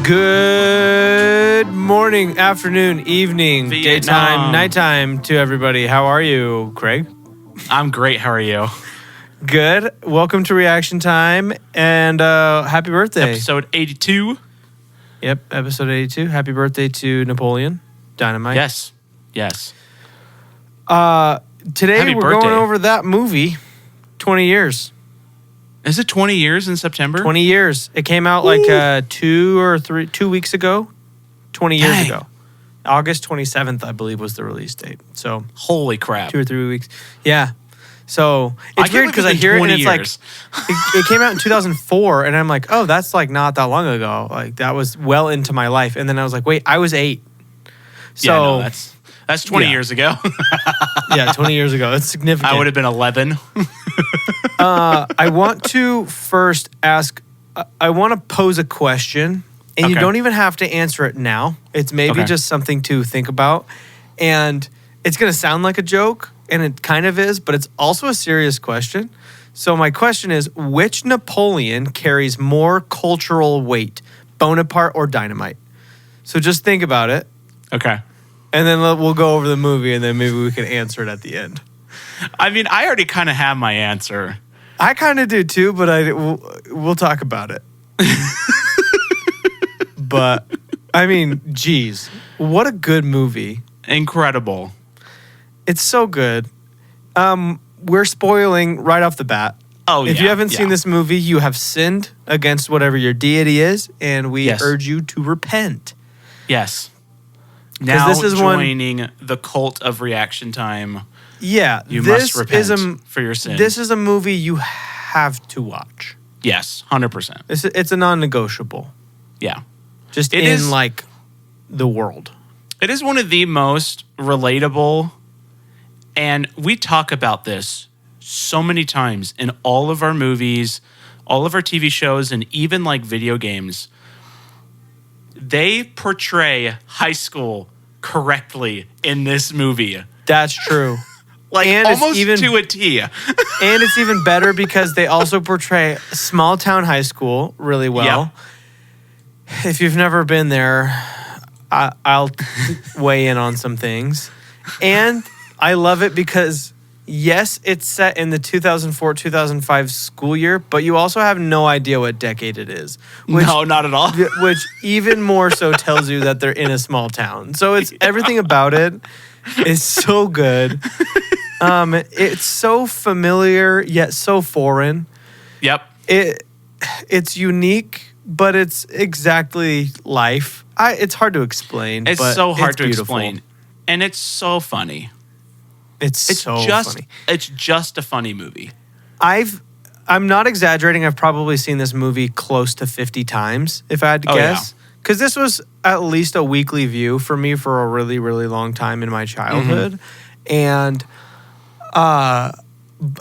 Good morning, afternoon, evening, daytime, nighttime to everybody. How are you, Craig? I'm great. How are you? Good. Welcome to Reaction Time and happy birthday. Episode 82. Yep, episode 82. Happy birthday to Napoleon Dynamite. Yes. Today Happy we're birthday. going over that movie, 20 years. Is it 20 years in September? 20 years. It came out like 2 weeks ago. 20 years Dang. ago. August 27th, I believe, was the release date. So Holy crap. 2 or 3 weeks. Yeah. So I it's can't weird believe because I it's been hear it and 20 it's years. like, it came out in 2004 and I'm like, oh, that's like not that long ago. Like that was well into my life. And then I was like, wait, I was 8. So Yeah, no, that's 20 years ago. yeah, 20 years ago. That's significant. I would have been 11. I want to first ask, I want to pose a question, and you Okay. don't even have to answer it now. It's maybe Okay. just something to think about. And it's going to sound like a joke, and it kind of is, but it's also a serious question. So my question is, which Napoleon carries more cultural weight, Bonaparte or Dynamite? So just think about it, Okay. and then we'll go over the movie, and then maybe we can answer it at the end. I mean, I already kind of have my answer. I kind of do too, but we'll talk about it. But I mean, geez, what a good movie! Incredible. It's so good. We're spoiling right off the bat. Oh, If yeah, you haven't yeah. seen this movie, you have sinned against whatever your deity is, and we Yes. urge you to repent. Yes. Now this is one- joining the cult of Reaction Time, Yeah, you this must repent is for your sins. This is a movie you have to watch. Yes, 100%. It's a non-negotiable. Yeah. Just It in is- like the world. It is one of the most relatable, and we talk about this so many times in all of our movies, all of our TV shows, and even like video games. They portray high school correctly in this movie. That's true. Like And it's almost even- to a T. And it's even better because they also portray small town high school really well. If you've never been there, I'll weigh in on some things. And I love it because, yes, it's set in the 2004-2005 school year, but you also have no idea what decade it is. Which, No, not at all. which even more so tells you that they're in a small town. So it's everything about it is so good. It's so familiar yet so foreign. Yep. It's unique, but it's exactly life. It's hard to explain. It's but so hard it's to beautiful. explain. And it's so funny. It's so funny. It's just a funny movie. I'm not exaggerating. I've probably seen this movie close to 50 times, if I had to Oh, guess. Because this was at least a weekly view for me for a really, really long time in my childhood. And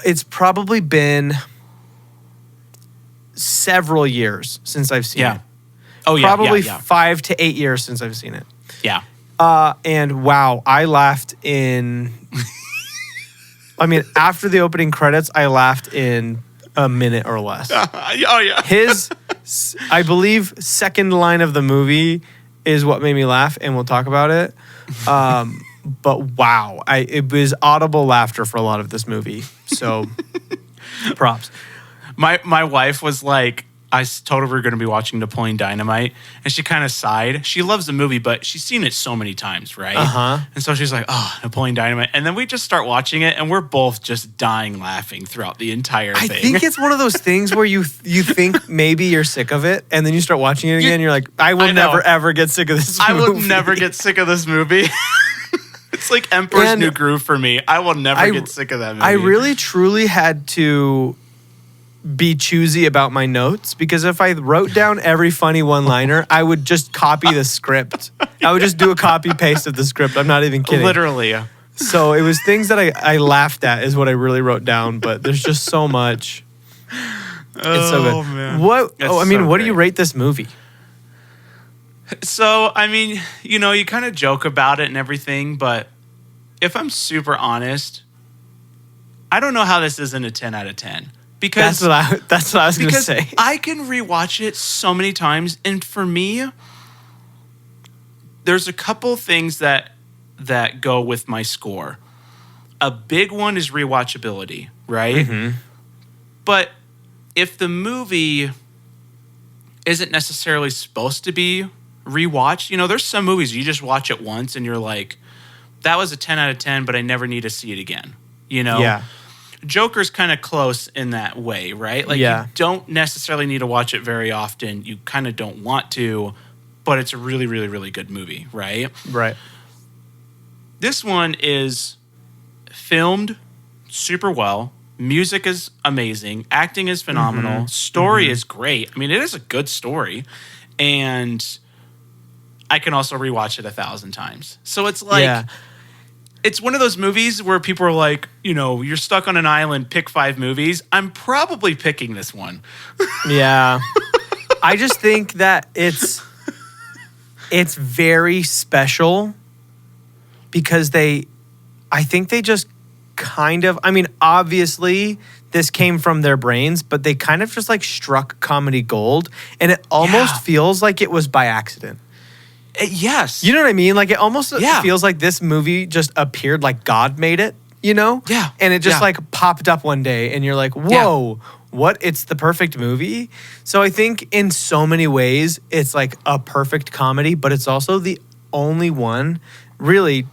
it's probably been several years since I've seen Yeah. it. Oh, yeah. Probably yeah. 5 to 8 years since I've seen it. Yeah. And wow, I laughed in... I mean, after the opening credits, I laughed in a minute or less. Oh, yeah. His, I believe, second line of the movie is what made me laugh, and we'll talk about it. But wow, it was audible laughter for a lot of this movie. So, props. My wife was like, I told her we were going to be watching Napoleon Dynamite, and she kind of sighed. She loves the movie, but she's seen it so many times, right? Uh-huh. And so she's like, oh, Napoleon Dynamite. And then we just start watching it, and we're both just dying laughing throughout the entire I thing. think it's one of those things where you think maybe you're sick of it, and then you start watching it again, and you're like, I will I know. never, ever get sick of this movie. I will never get sick of this movie. It's like Emperor's And New Groove for me. I will never get sick of that movie. I really, truly had to be choosy about my notes because if I wrote down every funny one-liner, I would just copy the script. I would just do a copy-paste of the script. I'm not even kidding. Literally. So it was things that I laughed at is what I really wrote down, but there's just so much. It's so good. Man. What? It's What do you great. rate this movie? So, I mean, you know, you kind of joke about it and everything, but if I'm super honest, I don't know how this isn't a 10 out of 10. Because that's what I was going to because say. I can rewatch it so many times, and for me, there's a couple things that go with my score. A big one is rewatchability, right? Mm-hmm. But if the movie isn't necessarily supposed to be rewatched, there's some movies you just watch it once and you're like, that was a 10 out of 10, but I never need to see it again. Yeah. Joker's kind of close in that way, right? Like, you don't necessarily need to watch it very often. You kind of don't want to, but it's a really, really, really good movie, right? Right. This one is filmed super well. Music is amazing. Acting is phenomenal. Story is great. I mean, it is a good story. And I can also rewatch it 1,000 times. So it's like, it's one of those movies where people are like, you're stuck on an island, pick 5 movies. I'm probably picking this one. Yeah. I just think that it's very special because I think they just kind of, obviously this came from their brains, but they kind of just like struck comedy gold, and it almost feels like it was by accident. Yes. You know what I mean? Like, it almost feels like this movie just appeared like God made it, Yeah. And it just like popped up one day and you're like, whoa, what? It's the perfect movie. So I think in so many ways it's like a perfect comedy, but it's also the only one really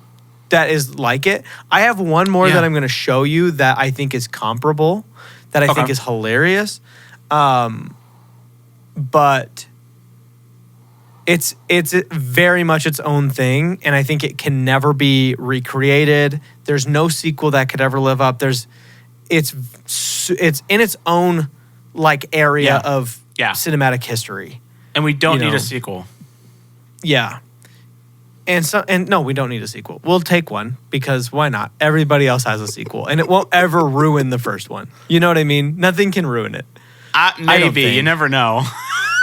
that is like it. I have one more that I'm going to show you that I think is comparable, that I think is hilarious. But it's very much its own thing, and I think it can never be recreated. There's no sequel that could ever live up. It's in its own like area of cinematic history, and we don't need a sequel. Yeah, and no, we don't need a sequel. We'll take one because why not? Everybody else has a sequel, and it won't ever ruin the first one. You know what I mean? Nothing can ruin it. Maybe you never know.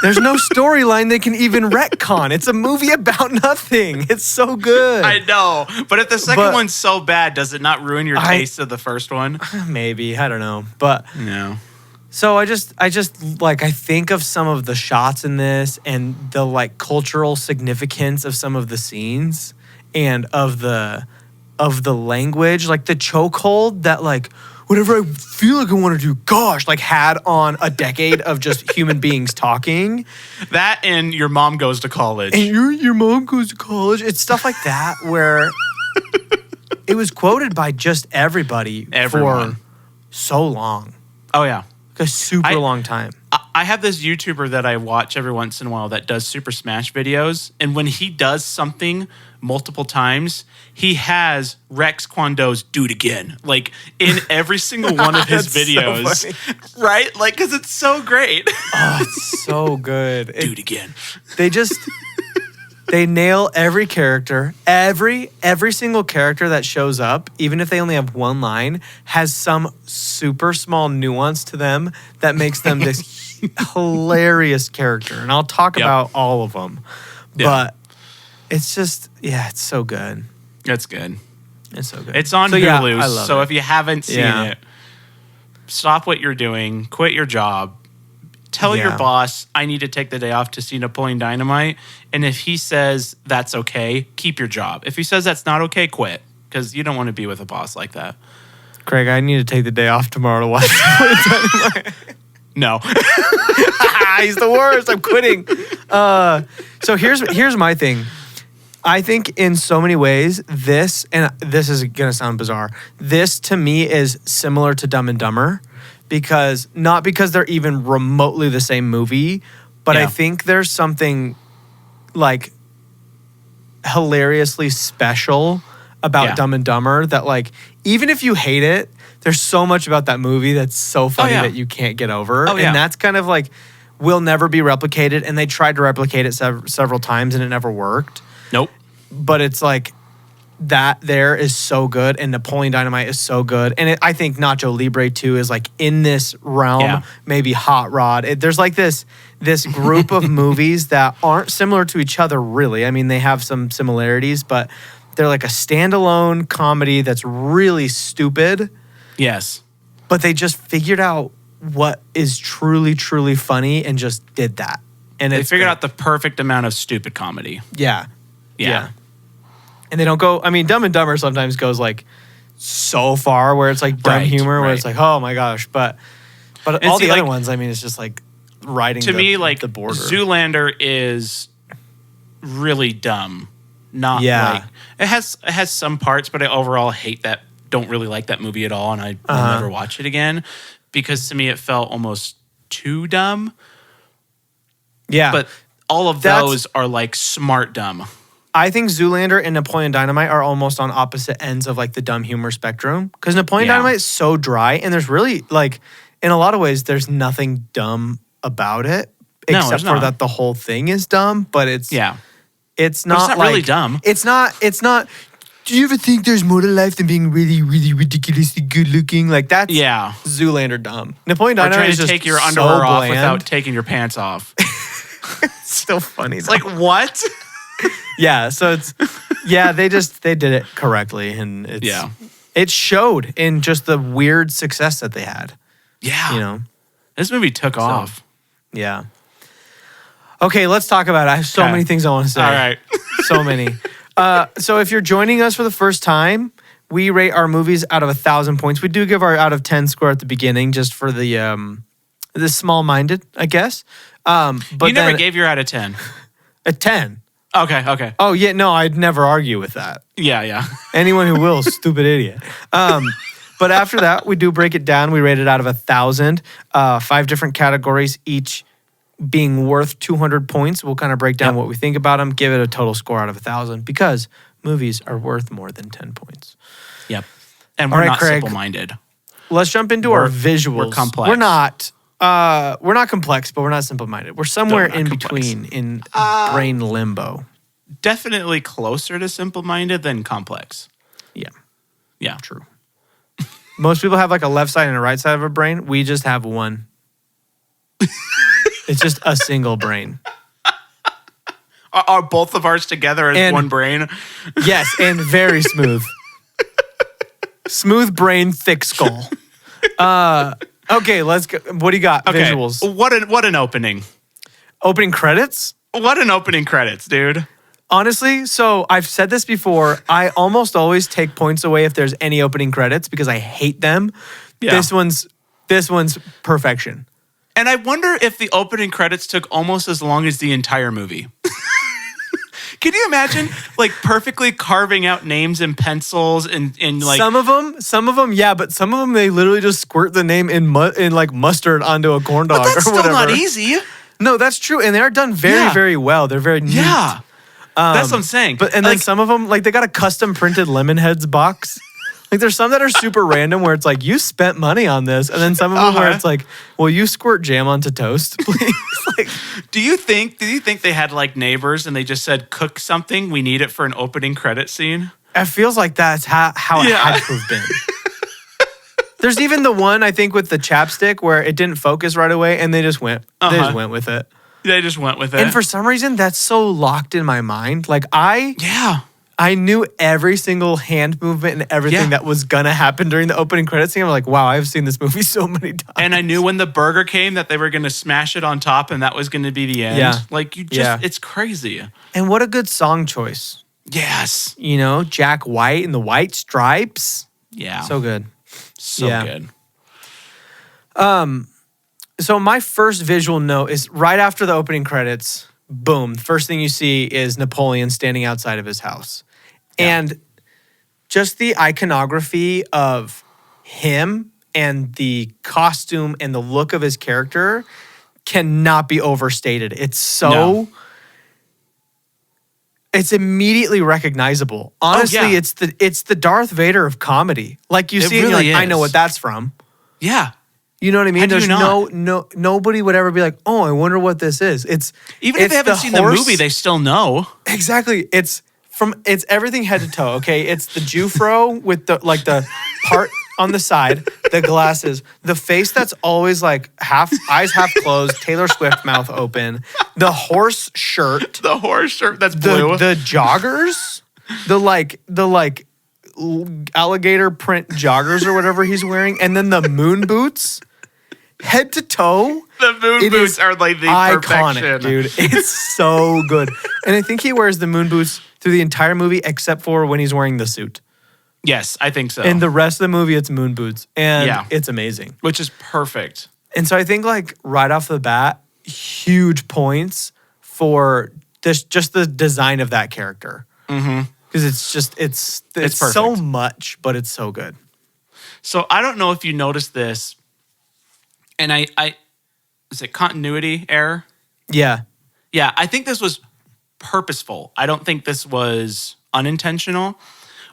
There's no storyline that can even retcon. It's a movie about nothing. It's so good. I know. But if the second one's so bad, does it not ruin your taste of the first one? Maybe. I don't know. But no. So I just like, I think of some of the shots in this and the like cultural significance of some of the scenes and of the language, like the chokehold that like, whenever I feel like I want to do, gosh, like had on a decade of just human beings talking. That and your mom goes to college. And your mom goes to college. It's stuff like that where it was quoted by just everyone. For so long. Oh, yeah. Like a super long time. I have this YouTuber that I watch every once in a while that does Super Smash videos. And when he does something multiple times, he has Rex Kwon Do's "Do It Again" like in every single one of his videos, so right? Like, because it's so great. Oh, it's so good. Do it again. They nail every character. Every single character that shows up, even if they only have one line, has some super small nuance to them that makes them this hilarious character. And I'll talk about all of them. But it's just, it's so good. It's good. It's so good. It's on Hulu, I love so it. if you haven't seen it, stop what you're doing, quit your job, tell your boss, I need to take the day off to see Napoleon Dynamite, and if he says that's okay, keep your job. If he says that's not okay, quit, because you don't want to be with a boss like that. Craig, I need to take the day off tomorrow to watch Napoleon Dynamite. No. He's the worst. I'm quitting. So here's my thing. I think in so many ways, this is going to sound bizarre, this to me is similar to Dumb and Dumber, not because they're even remotely the same movie, but I think there's something like hilariously special about Dumb and Dumber that like, even if you hate it, there's so much about that movie that's so funny that you can't get over. And that's kind of like, will never be replicated. And they tried to replicate it several times and it never worked. Nope. But it's like that there is so good, and Napoleon Dynamite is so good, and I think Nacho Libre 2 is like in this realm. Maybe Hot Rod. There's like this group of movies that aren't similar to each other really. I mean, they have some similarities, but they're like a standalone comedy that's really stupid. Yes. But they just figured out what is truly, truly funny and just did that. And They it's figured great. out the perfect amount of stupid comedy. Yeah. Yeah. And they don't go, I mean, Dumb and Dumber sometimes goes like so far where it's like dumb Right, humor where right. it's like, oh my gosh. But And all see, the other like, ones, I mean, it's just like riding to me, like the border. Zoolander is really dumb. Not like it has some parts, but I overall hate that. Don't really like that movie at all, and I will never watch it again because to me it felt almost too dumb. Yeah. But all of those are like smart dumb. I think Zoolander and Napoleon Dynamite are almost on opposite ends of like the dumb humor spectrum. Because Napoleon Dynamite is so dry, and there's really like, in a lot of ways, there's nothing dumb about it, except for that the whole thing is dumb. But it's it's not really dumb. It's not. Do you ever think there's more to life than being really, really ridiculously good looking? Like that's Zoolander dumb. Napoleon Dynamite trying is to just take your so underwear off bland. without taking your pants off. It's still funny. It's like what? Yeah, so it's they did it correctly, and it showed in just the weird success that they had. Yeah, you know, this movie took off. Yeah. Okay, let's talk about it. I have so many things I want to say. All right, so many. So if you're joining us for the first time, we rate our movies out of 1,000 points. We do give our out of 10 score at the beginning, just for the small-minded, I guess. But you never gave your out of 10. A 10. Okay. Oh, yeah, no, I'd never argue with that. Yeah. Anyone who will, stupid idiot. But after that, we do break it down. We rate it out of 1,000. 5 different categories, each being worth 200 points. We'll kind of break down what we think about them, give it a total score out of 1,000, because movies are worth more than 10 points. Yep. And we're not simple-minded. Let's jump into our visuals. We're complex. We're not complex, but we're not simple-minded. We're somewhere in between in brain limbo. Definitely closer to simple-minded than complex. Yeah. True. Most people have like a left side and a right side of a brain. We just have one. It's just a single brain. Are both of ours together as one brain? Yes, and very smooth. Smooth brain, thick skull. Okay, let's go. What do you got? Okay. Visuals. What an opening. Opening credits? What an opening credits, dude. Honestly, so I've said this before. I almost always take points away if there's any opening credits because I hate them. Yeah. This one's perfection. And I wonder if the opening credits took almost as long as the entire movie. Can you imagine like perfectly carving out names in pencils and like some of them, yeah, but some of them they literally just squirt the name in like mustard onto a corn dog but that's or whatever. Still not easy. No, that's true, and they are done very, very well. They're very neat. Yeah, that's what I'm saying. But then some of them, like they got a custom printed Lemonheads box. Like there's some that are super random where it's like you spent money on this, and then some of them where it's like, well, you squirt jam onto toast, please. Like, do you think they had like neighbors and they just said cook something? We need it for an opening credit scene. It feels like that's how it had to have been. There's even the one I think with the chapstick where it didn't focus right away, and they just went with it. They just went with it, and for some reason that's so locked in my mind. Like I knew every single hand movement and everything that was gonna happen during the opening credits scene. I'm like, wow, I've seen this movie so many times. And I knew when the burger came that they were gonna smash it on top and that was gonna be the end. Yeah. Like it's crazy. And what a good song choice. Yes. You know, Jack White and the White Stripes. Yeah. So good. So good. So my first visual note is right after the opening credits, boom, first thing you see is Napoleon standing outside of his house. Yeah. And just the iconography of him and the costume and the look of his character cannot be overstated. It's so... It's immediately recognizable. Honestly, it's the Darth Vader of comedy. Like you see it, really and you're like, I know what that's from. Yeah. You know what I mean? There's nobody would ever be like, oh, I wonder what this is. It's even if they haven't seen the movie, they still know. Exactly. It's everything head to toe. Okay, it's the Jufro with the part on the side, the glasses, the face that's always like eyes half closed, Taylor Swift mouth open, the horse shirt, that's blue, the joggers, the alligator print joggers or whatever he's wearing, and then the moon boots. head to toe. The moon boots are like the iconic, perfection. dude. It's so good. And I think he wears the moon boots through the entire movie except for when he's wearing the suit. Yes, I think so. In the rest of the movie, it's moon boots. And it's amazing. Which is perfect. And so I think like right off the bat, huge points for this, just the design of that character. Mm-hmm. Because it's perfect. so much, but it's so good. So I don't know if you noticed this, and I is it continuity error? Yeah. Yeah, I think this was purposeful. I don't think this was unintentional.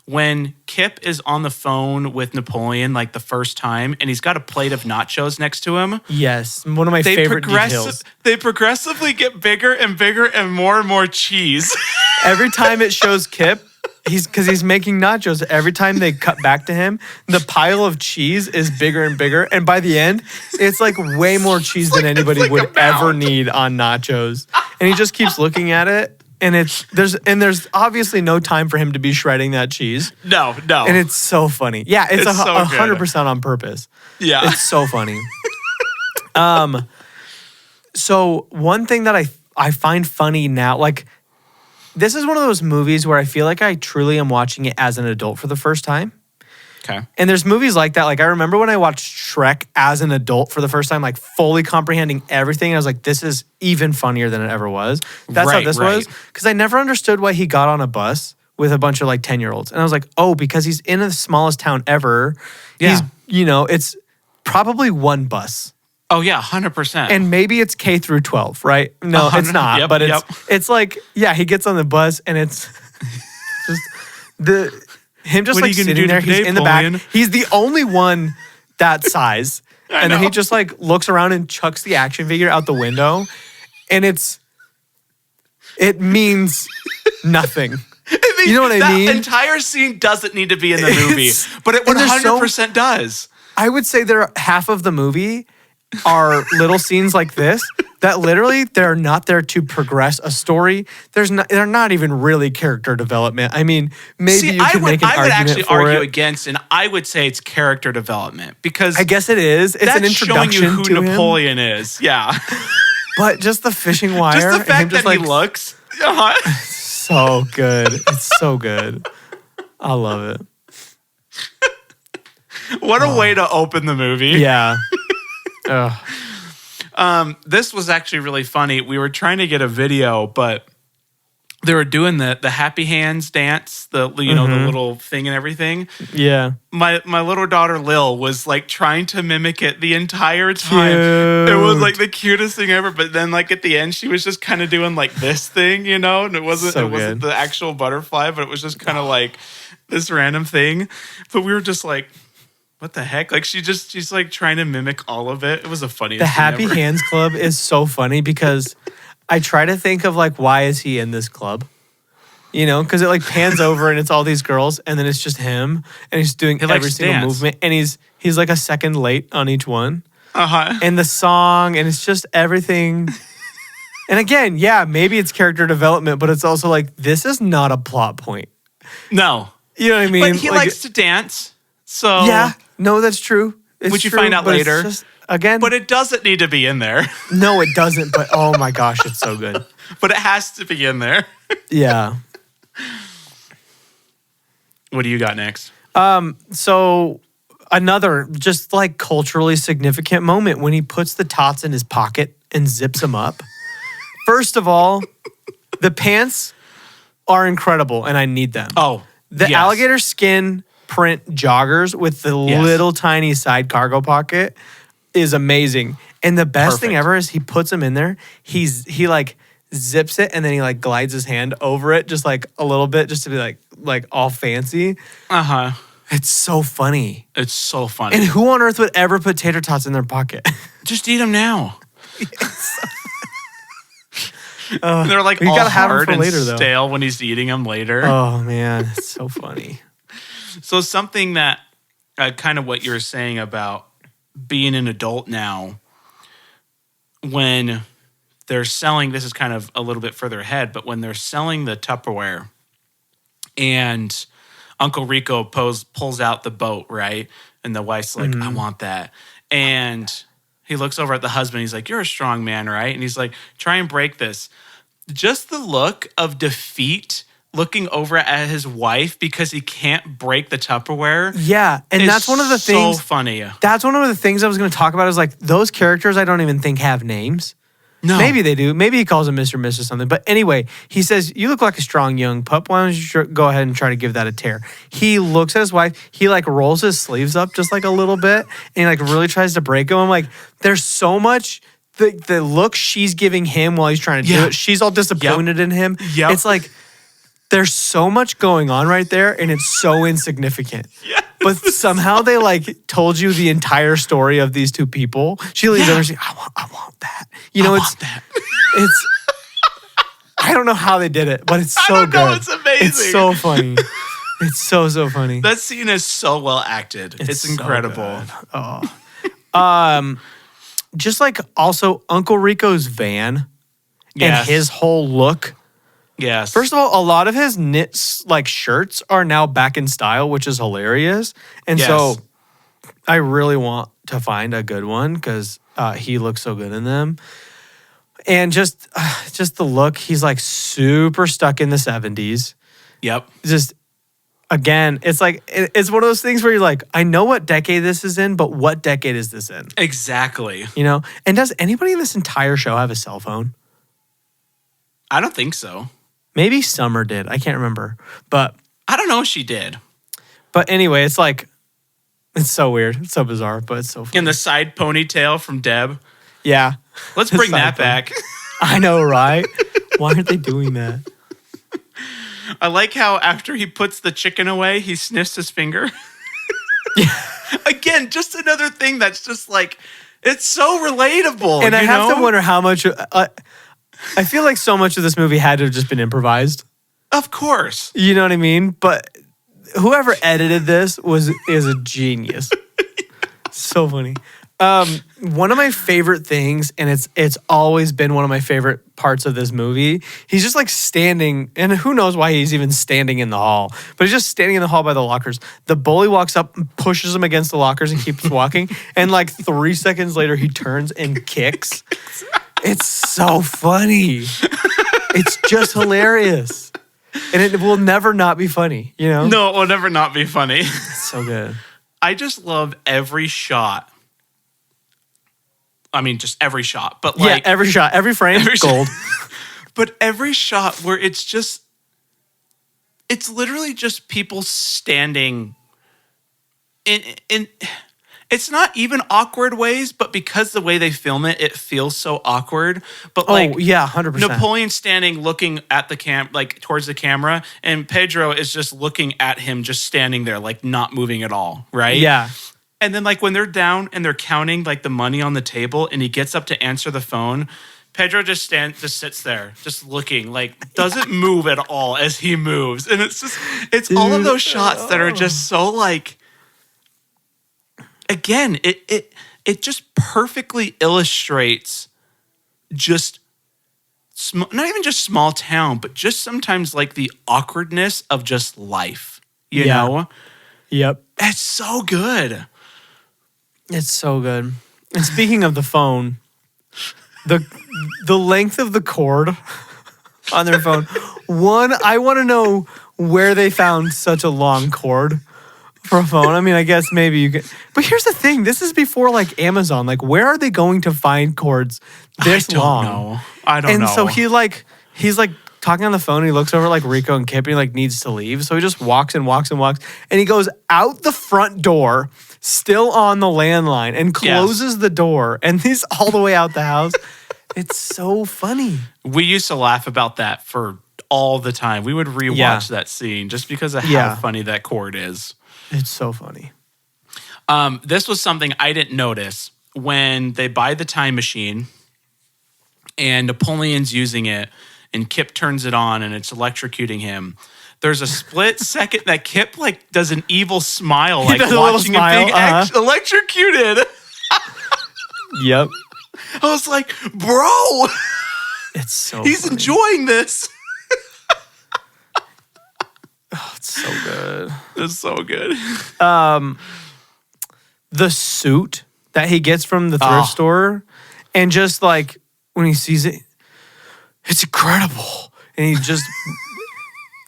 When Kip is on the phone with Napoleon like the first time, and he's got a plate of nachos next to him. Yes, one of my favorite details. They progressively get bigger and bigger and more cheese. Every time it shows Kip, because he's making nachos. Every time they cut back to him, the pile of cheese is bigger and bigger, and by the end, it's like way more cheese than anybody would ever need on nachos. And he just keeps looking at it. And there's obviously no time for him to be shredding that cheese. No. And it's so funny. Yeah, it's so 100% on purpose. Yeah. It's so funny. So one thing that I find funny now, like this is one of those movies where I feel like I truly am watching it as an adult for the first time. Okay. And there's movies like that. Like I remember when I watched Shrek as an adult for the first time, like fully comprehending everything. I was like, this is even funnier than it ever was. That's how this was. Because I never understood why he got on a bus with a bunch of like 10-year-olds. And I was like, oh, because he's in the smallest town ever. Yeah. It's probably one bus. Oh yeah, 100%. And maybe it's K through 12, right? No, it's not. Yep, but it's like, yeah, he gets on the bus and it's just him just like sitting there. He's in the back. He's the only one that size. And then he just like looks around and chucks the action figure out the window. And it means nothing. You know what I mean? That entire scene doesn't need to be in the movie, but it 100% does. I would say half of the movie are little scenes like this that literally they're not there to progress a story. They're not even really character development. I mean, maybe you could make an argument for it. I would actually argue against, and I would say it's character development because I guess it is. It's an introduction showing you who to Napoleon is. Yeah, but just the fishing wire, just the fact that he looks so good. It's so good. I love it. What a way to open the movie. Yeah. This was actually really funny. We were trying to get a video, but they were doing the happy hands dance, the little thing and everything. Yeah. My little daughter Lil was like trying to mimic it the entire time. Cute. It was like the cutest thing ever. But then like at the end, she was just kind of doing like this thing, and it wasn't the actual butterfly, but it was just kind of like this random thing. But we were just like, what the heck? Like she's like trying to mimic all of it. It was the funniest thing ever. The Happy Hands Club is so funny because I try to think of like, why is he in this club? Because it like pans over and it's all these girls and then it's just him and he's doing every single movement and he's like a second late on each one. Uh-huh. And the song and it's just everything. And again, yeah, maybe it's character development, but it's also like, this is not a plot point. No. You know what I mean? But he likes to dance. So yeah, no, that's true. Which you find out later. Again. But it doesn't need to be in there. No, it doesn't. But oh my gosh, it's so good. But it has to be in there. Yeah. What do you got next? So another just like culturally significant moment when he puts the tots in his pocket and zips them up. First of all, the pants are incredible and I need them. Oh, the alligator skin print joggers with the little tiny side cargo pocket is amazing. And the best thing ever is he puts them in there. He like zips it and then he like glides his hand over it just like a little bit just to be like all fancy. Uh-huh. It's so funny. It's so funny. And who on earth would ever put tater tots in their pocket? Just eat them now. They're like all hard and stale when he's eating them later. Oh man, it's so funny. So something that kind of what you were saying about being an adult now, when they're selling, this is kind of a little bit further ahead, but when they're selling the Tupperware and Uncle Rico pulls out the boat, right? And the wife's like, I want that. And he looks over at the husband. He's like, "You're a strong man, right?" And he's like, "Try and break this." Just the look of defeat looking over at his wife because he can't break the Tupperware. Yeah, and that's one of the things. So funny. That's one of the things I was going to talk about is like those characters I don't even think have names. No. Maybe they do. Maybe he calls him Mr. Miss or something. But anyway, he says, "You look like a strong young pup. Why don't you go ahead and try to give that a tear?" He looks at his wife. He like rolls his sleeves up just like a little bit. And he like really tries to break him. I'm like, there's so much. The look she's giving him while he's trying to do it. She's all disappointed in him. Yep. It's like, there's so much going on right there. And it's so insignificant. Yes. But somehow they like told you the entire story of these two people. She leans over and she's like, I want that. You know, it's I don't know how they did it, but it's so good. Know, it's amazing. It's so funny. It's so funny. That scene is so well acted. It's incredible. So oh. Just like also Uncle Rico's van and his whole look. Yes. First of all, a lot of his knit like shirts are now back in style, which is hilarious. And so I really want to find a good one because he looks so good in them. And just the look, he's like super stuck in the 70s. Yep. Just again, it's like it's one of those things where you're like, I know what decade this is in, but what decade is this in? Exactly. You know? And does anybody in this entire show have a cell phone? I don't think so. Maybe Summer did. I can't remember. But I don't know if she did. But anyway, it's like, it's so weird. It's so bizarre, but it's so funny. And the side ponytail from Deb. Yeah. Let's bring that back. I know, right? Why aren't they doing that? I like how after he puts the chicken away, he sniffs his finger. Yeah. Again, just another thing that's just like, it's so relatable. And I have to wonder how much... I feel like so much of this movie had to have just been improvised. Of course. You know what I mean? But whoever edited this is a genius. So funny. One of my favorite things, and it's always been one of my favorite parts of this movie, he's just like standing, and who knows why he's even standing in the hall, but he's just standing in the hall by the lockers. The bully walks up and pushes him against the lockers and keeps walking, and like 3 seconds later he turns and kicks. It's so funny. It's just hilarious. And it will never not be funny, you know? No, it will never not be funny. It's so good. I just love every shot. I mean, just every shot. But like every shot, every frame, gold. But every shot where it's literally just people standing in it's not even awkward ways, but because the way they film it, it feels so awkward. But like, 100%. Napoleon standing, looking at the like towards the camera, and Pedro is just looking at him, just standing there, like not moving at all, right? Yeah. And then like when they're down and they're counting like the money on the table, and he gets up to answer the phone, Pedro just sits there, just looking, like doesn't move at all as he moves, and it's all of those shots that are just so like. Again, it just perfectly illustrates just not even just small town, but just sometimes like the awkwardness of just life. You know? Yep. It's so good. It's so good. And speaking of the phone, the length of the cord on their phone. One, I want to know where they found such a long cord for a phone. I mean, I guess maybe you could. But here's the thing. This is before like Amazon. Like, where are they going to find cords this long? I don't know. And so he's like talking on the phone. And he looks over like Rico and Kip and he like needs to leave. So he just walks and walks and walks. And he goes out the front door, still on the landline, and closes the door. And he's all the way out the house. It's so funny. We used to laugh about that for all the time. We would rewatch that scene just because of how funny that cord is. It's so funny. This was something I didn't notice when they buy the time machine and Napoleon's using it and Kip turns it on and it's electrocuting him. There's a split second that Kip like does an evil smile, like watching him being electrocuted. Yep. I was like, bro, it's so he's funny. enjoying this. Oh, it's so good. It's so good. The suit that he gets from the thrift store, and just like when he sees it, it's incredible. And he just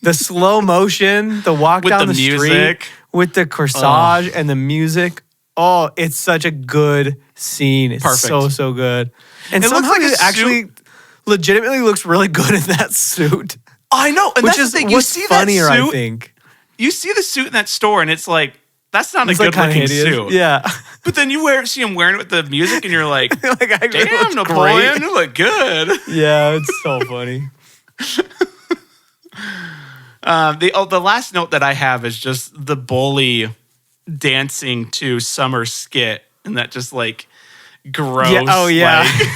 the slow motion, the walk with down the street music. with the corsage and the music. Oh, it's such a good scene. It's Perfect. so good. And It looks somehow like a it actually legitimately looks really good in that suit. I know, and Which that's is the thing. You what's see funnier, that suit, I think. You see the suit in that store, and it's like, that's not It's a like good looking kinda hideous. suit. Yeah. But then you see him wearing it with the music, and you're like, Like, actually damn, looks Napoleon, great. you look good. Yeah, it's so funny. The last note that I have is just the bully dancing to Summer skit, and that just like gross. Yeah. Oh, yeah. like-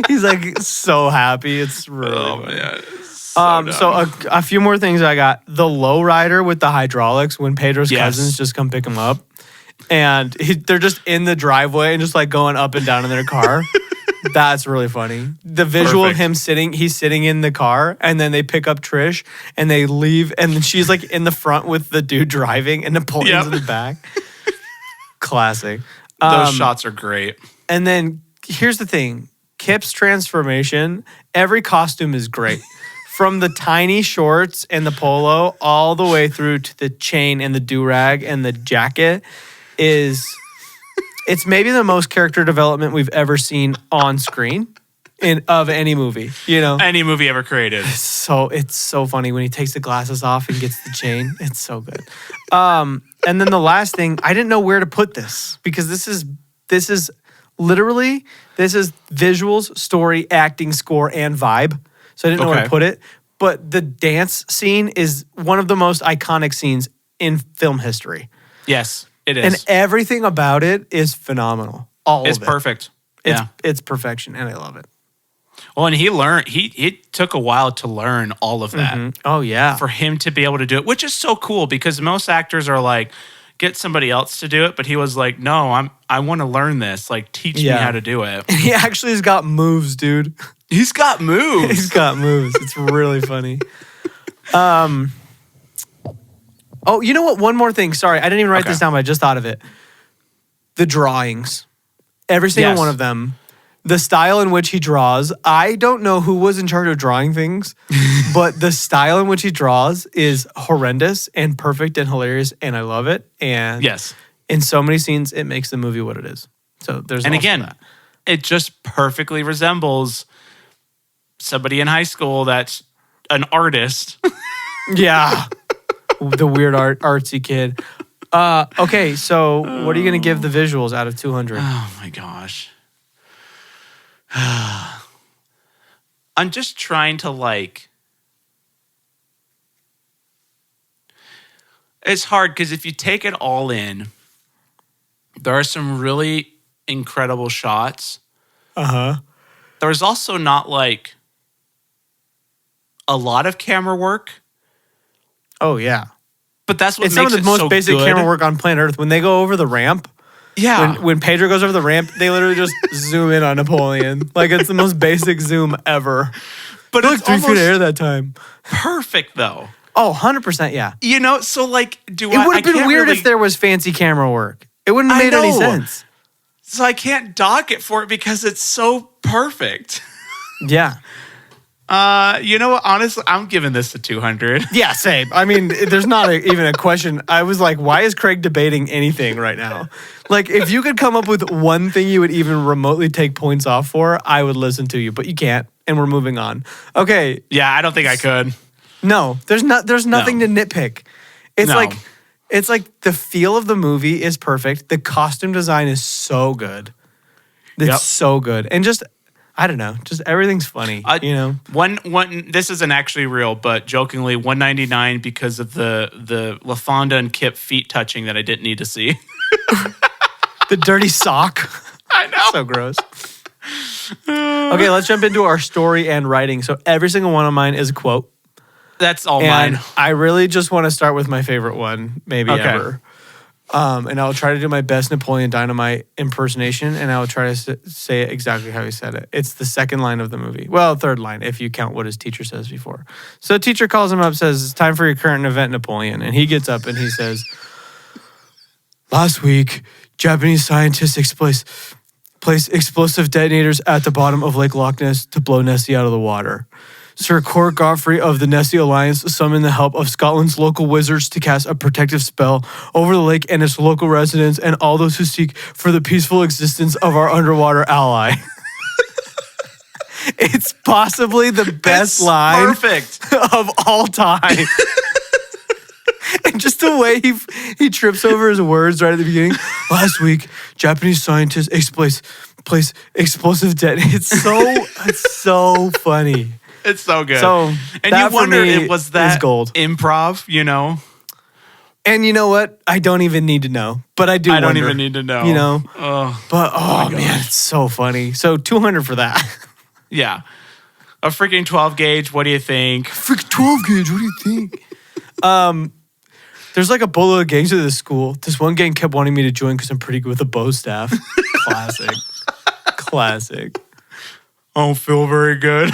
He's like so happy. It's really oh funny. man. It's So dumb. a few more things I got. The lowrider with the hydraulics when Pedro's Yes. cousins just come pick him up. And they're just in the driveway and just like going up and down in their car. That's really funny. The visual Perfect. of him he's sitting in the car and then they pick up Trish and they leave and then she's like in the front with the dude driving and Napoleon's in the back. Classic. Those shots are great. And then here's the thing. Kip's transformation, every costume is great. From the tiny shorts and the polo all the way through to the chain and the do-rag and the jacket it's maybe the most character development we've ever seen on screen of any movie, you know? Any movie ever created. So it's so funny when he takes the glasses off and gets the chain. It's so good. And then the last thing, I didn't know where to put this because this is visuals, story, acting, score, and vibe. So I didn't know where to Okay. put it. But the dance scene is one of the most iconic scenes in film history. Yes, it is. And everything about it is phenomenal. All It's of it. perfect. Yeah. It's perfection, and I love it. Well, and he learned. It took a while to learn all of that Oh, yeah. for him to be able to do it, which is so cool because most actors are like, get somebody else to do it, but he was like, no, I want to learn this. Like, teach me how to do it. He actually has got moves, dude. He's got moves. He's got moves. It's really funny. Oh, you know what? One more thing. Sorry, I didn't even write Okay. this down, but I just thought of it. The drawings. Every single Yes. one of them. The style in which he draws. I don't know who was in charge of drawing things, but the style in which he draws is horrendous and perfect and hilarious, and I love it. And Yes. in so many scenes, it makes the movie what it is. So there's And also again, that. it just perfectly resembles somebody in high school that's an artist. Yeah. The weird artsy kid. Okay, so what are you going to give the visuals out of 200? Oh my gosh. I'm just trying to like. It's hard because if you take it all in, there are some really incredible shots. Uh-huh. There's also not like a lot of camera work, Oh, yeah. but that's what It's makes some of the it most so basic good. camera work on planet Earth. When they go over the ramp, Yeah. when Pedro goes over the ramp, they literally just zoom in on Napoleon. Like, it's the most basic zoom ever. but Look, it's 3 feet of almost air that time. perfect though. Oh, 100%, yeah. You know, so like, It would have been weird if there was fancy camera work. It wouldn't have I made any know. sense. So I can't dock it for it because it's so perfect. Yeah. You know what? Honestly, I'm giving this a 200. Yeah, same. I mean, there's not even a question. I was like, why is Craig debating anything right now? Like, if you could come up with one thing you would even remotely take points off for, I would listen to you, but you can't, and we're moving on. Okay, Yeah, I don't think I could. no, there's nothing No. to nitpick. It's No. like the feel of the movie is perfect. The costume design is so good. It's Yep. so good. And just I don't know, just everything's funny, you know. One this isn't actually real, but jokingly $199 because of the LaFonda and Kip feet touching that I didn't need to see. The dirty sock. I know. So gross. Okay, let's jump into our story and writing. So every single one of mine is a quote. That's all And mine. I really just want to start with my favorite one, maybe Okay. ever. And I'll try to do my best Napoleon Dynamite impersonation, and I'll try to say it exactly how he said it. It's the second line of the movie. Well, third line, if you count what his teacher says before. So teacher calls him up, says, "It's time for your current event, Napoleon." And he gets up and he says, "Last week, Japanese scientists place explosive detonators at the bottom of Lake Loch Ness to blow Nessie out of the water. Sir Cor Godfrey of the Nessie Alliance summoned the help of Scotland's local wizards to cast a protective spell over the lake and its local residents and all those who seek for the peaceful existence of our underwater ally. It's possibly the best line of all time. And just the way he trips over his words right at the beginning. Last week, Japanese scientists place explosive detonators. It's so funny. It's so good. So, and you wonder if was that gold improv, you know? And you know what? I don't even need to know, but I do. I don't even need to know. You know, but man, it's so funny. So 200 for that. Yeah, a freaking 12 gauge. What do you think? Freaking 12 gauge. What do you think? There's like a boatload of gangs at this school. This one gang kept wanting me to join because I'm pretty good with a bow staff. Classic. Classic. I don't feel very good.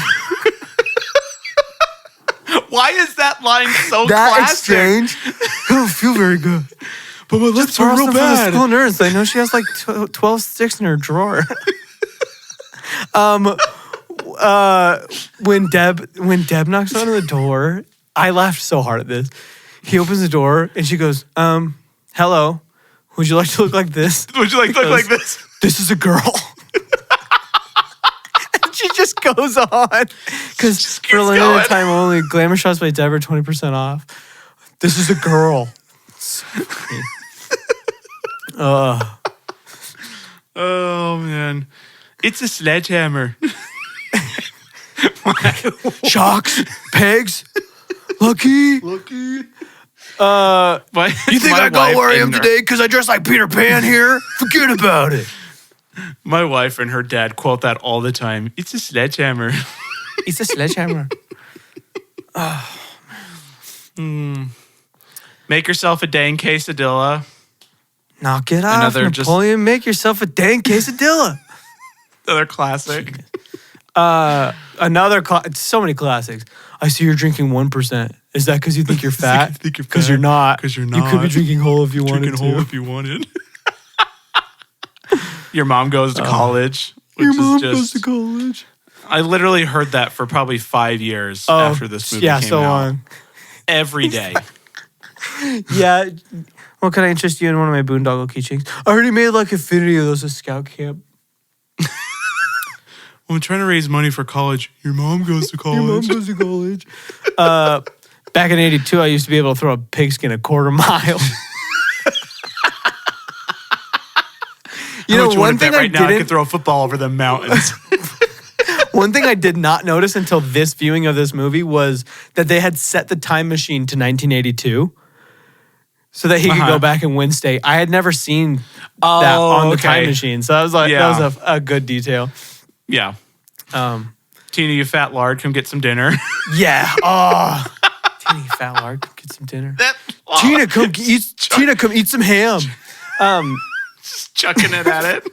Why is that line so classic? Exchange, I don't feel very good. But my lips are real bad. School nurse. I know she has like 12 sticks in her drawer. When Deb knocks on the door, I laughed so hard at this. He opens the door and she goes, hello, would you like to look like this? Would you like to look like this? This is a girl. She just goes on. Because for a limited time only, Glamour Shots by Deb are 20% off. This is a girl. So oh, man. It's a sledgehammer. Shocks, pegs, lucky. You think I got where I am today because I dress like Peter Pan here? Forget about it. My wife and her dad quote that all the time. It's a sledgehammer. It's a sledgehammer. Make yourself a dang quesadilla. Knock it off, Napoleon. Make yourself a dang quesadilla. Another classic. So many classics. I see you're drinking 1%. Is that because you think you're fat? Because you're not. Because you're not. You could be drinking whole if you wanted to. Drinking whole if you wanted. Your mom goes to college. Your mom goes to college. I literally heard that for probably 5 years after this movie came out. Yeah, so long. Every day. Yeah. Well, can I interest you in one of my boondoggle keychains? I already made like infinity of those at scout camp. I'm trying to raise money for college. Your mom goes to college. Your mom goes to college. Back in 82, I used to be able to throw a pigskin a quarter mile. One thing I could throw a football over the mountains. One thing I did not notice until this viewing of this movie was that they had set the time machine to 1982 so that he could go back and win state. I had never seen that on the time machine. So I was like, that was a good detail. Yeah. Tina, you fat lard, come get some dinner. Yeah. Oh. Tina, you fat lard, come get some dinner. Tina, come eat some ham. Just chucking it at it.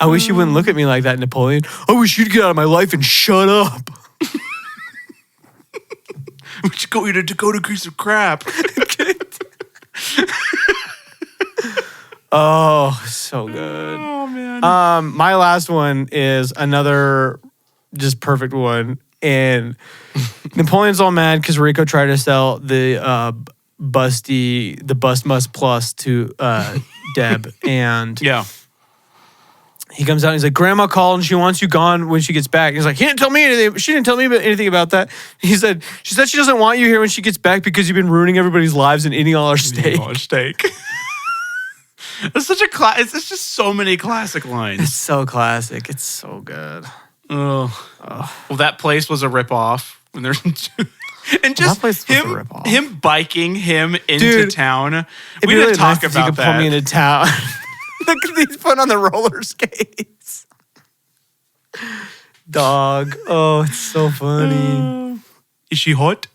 I wish you wouldn't look at me like that, Napoleon. I wish you'd get out of my life and shut up. We should go eat a Dakota piece of crap. Oh, so good. Oh, man. My last one is another just perfect one. And Napoleon's all mad because Rico tried to sell the Bust Must Plus to Deb. And he comes out and he's like, Grandma called and she wants you gone when she gets back. He's like, he didn't tell me anything. She didn't tell me anything about that. She said she doesn't want you here when she gets back because you've been ruining everybody's lives and eating all our steak. It's such a it's just so many classic lines. It's so classic. It's so good. Oh. Well, that place was a ripoff. When there's and just him biking him into town. We didn't talk about you could pull me into town. Look at these put on the roller skates. Dog. Oh, it's so funny. Is she hot?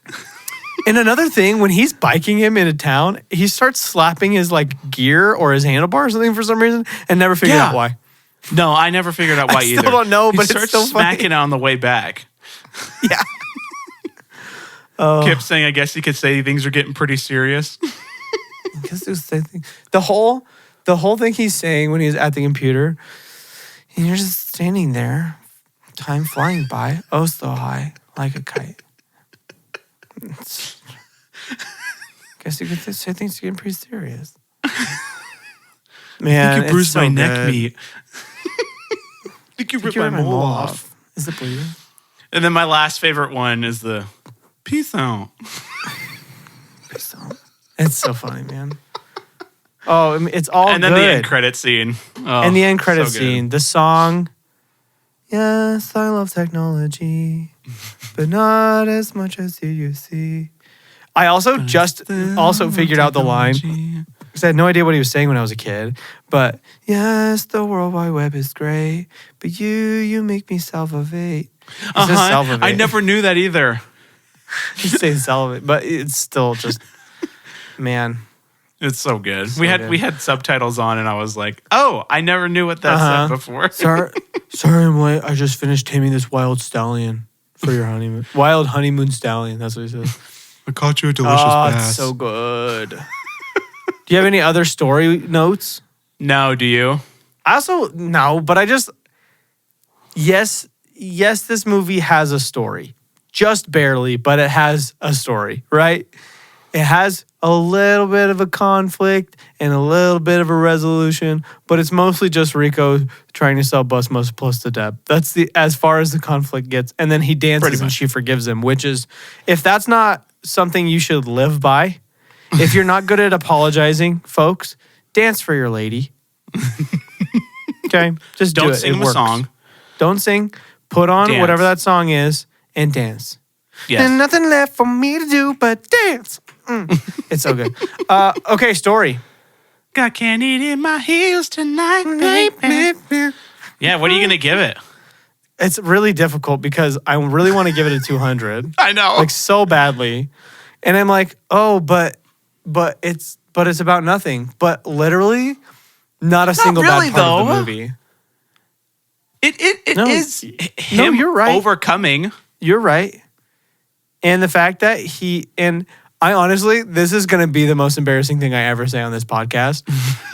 And another thing, when he's biking him into town, he starts slapping his like gear or his handlebar or something for some reason and never figured out why. No, I never figured out why either. I still don't know, but he it's so funny. Smacking on the way back. Yeah. Kept saying, I guess you could say things are getting pretty serious. I guess it was the thing. The whole the whole thing he's saying when he's at the computer, and you're just standing there, time flying by, oh so high, like a kite. Guess you could say things getting pretty serious. Man, you bruised so my good. neck meat. Think you ripped my mole off. Is it bleeding? And then my last favorite one is the peace out. Peace out. It's so funny, man. Oh, I mean, it's all and then good. the end credit scene. Oh, and the end credit so good. scene. The song, yes, I love technology, but not as much as you see. I also also figured out the line, because I had no idea what he was saying when I was a kid. But, yes, the World Wide Web is great, but you make me salivate. Salivate. I never knew that either. He's saying salivate, but it's still just, man. It's so good. So we had subtitles on, and I was like, "Oh, I never knew what that said before." Sorry, I'm late. I just finished taming this wild stallion for your honeymoon. Wild honeymoon stallion. That's what he says. I caught you a delicious bass. It's so good. Do you have any other story notes? No, do you? I also no, but I just yes, this movie has a story, just barely, but it has a story, right? It has a little bit of a conflict and a little bit of a resolution, but it's mostly just Rico trying to sell bus plus to Deb. That's as far as the conflict gets. And then he dances and she forgives him, which is, if that's not something you should live by, if you're not good at apologizing, folks, dance for your lady. Okay? Just Don't do it. sing It him a works. song. Don't sing. Put on Dance. whatever that song is and dance. Yes. And nothing left for me to do but dance. It's so good. Okay, story. Got candy in my heels tonight, baby. Yeah, what are you gonna give it? It's really difficult because I really want to give it a 200. I know, like so badly, and I'm like, oh, but it's about nothing. But literally, not a single really, bad part of though. the movie. It No. is No, him you're right. overcoming. You're right, and the fact that I honestly, this is going to be the most embarrassing thing I ever say on this podcast.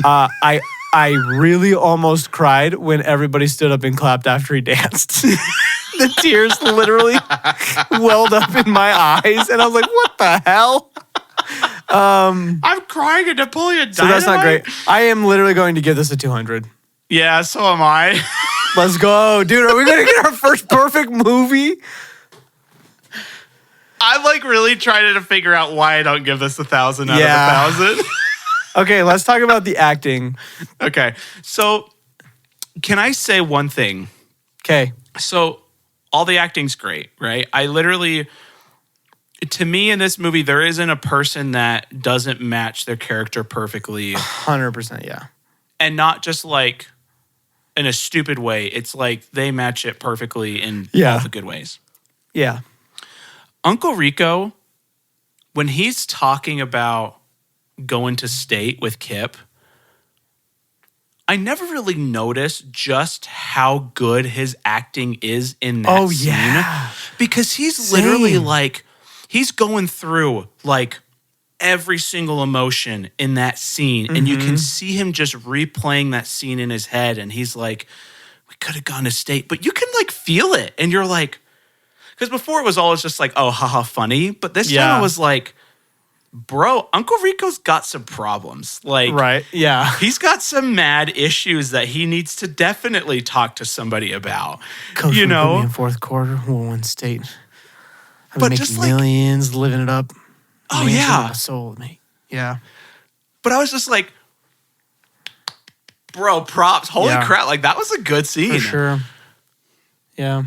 I really almost cried when everybody stood up and clapped after he danced. The tears literally welled up in my eyes, and I was like, "What the hell?" I'm crying at Napoleon Dynamite. So that's not great. I am literally going to give this a 200. Yeah, so am I. Let's go, dude. Are we going to get our first perfect movie? I'm like really trying to figure out why I don't give this 1,000 out of 1,000. Okay, let's talk about the acting. Okay, so can I say one thing? Okay. So all the acting's great, right? I literally, to me in this movie, there isn't a person that doesn't match their character perfectly. 100%, yeah. And not just like in a stupid way. It's like they match it perfectly in all the good ways. Yeah. Uncle Rico, when he's talking about going to state with Kip, I never really noticed just how good his acting is in that scene. Because he's literally like, he's going through like every single emotion in that scene. And you can see him just replaying that scene in his head. And he's like, we could have gone to state, but you can like feel it. And you're like, because before it was always just like, oh, haha, funny. But this time it was like, bro, Uncle Rico's got some problems. Like, right, yeah. He's got some mad issues that he needs to definitely talk to somebody about. Coach you put know, me in fourth quarter, we'll win state. I've but been just making like millions, living it up. Oh Mansion yeah, with my soul, mate. Yeah. But I was just like, bro, props. Holy crap! Like that was a good scene For sure. Yeah.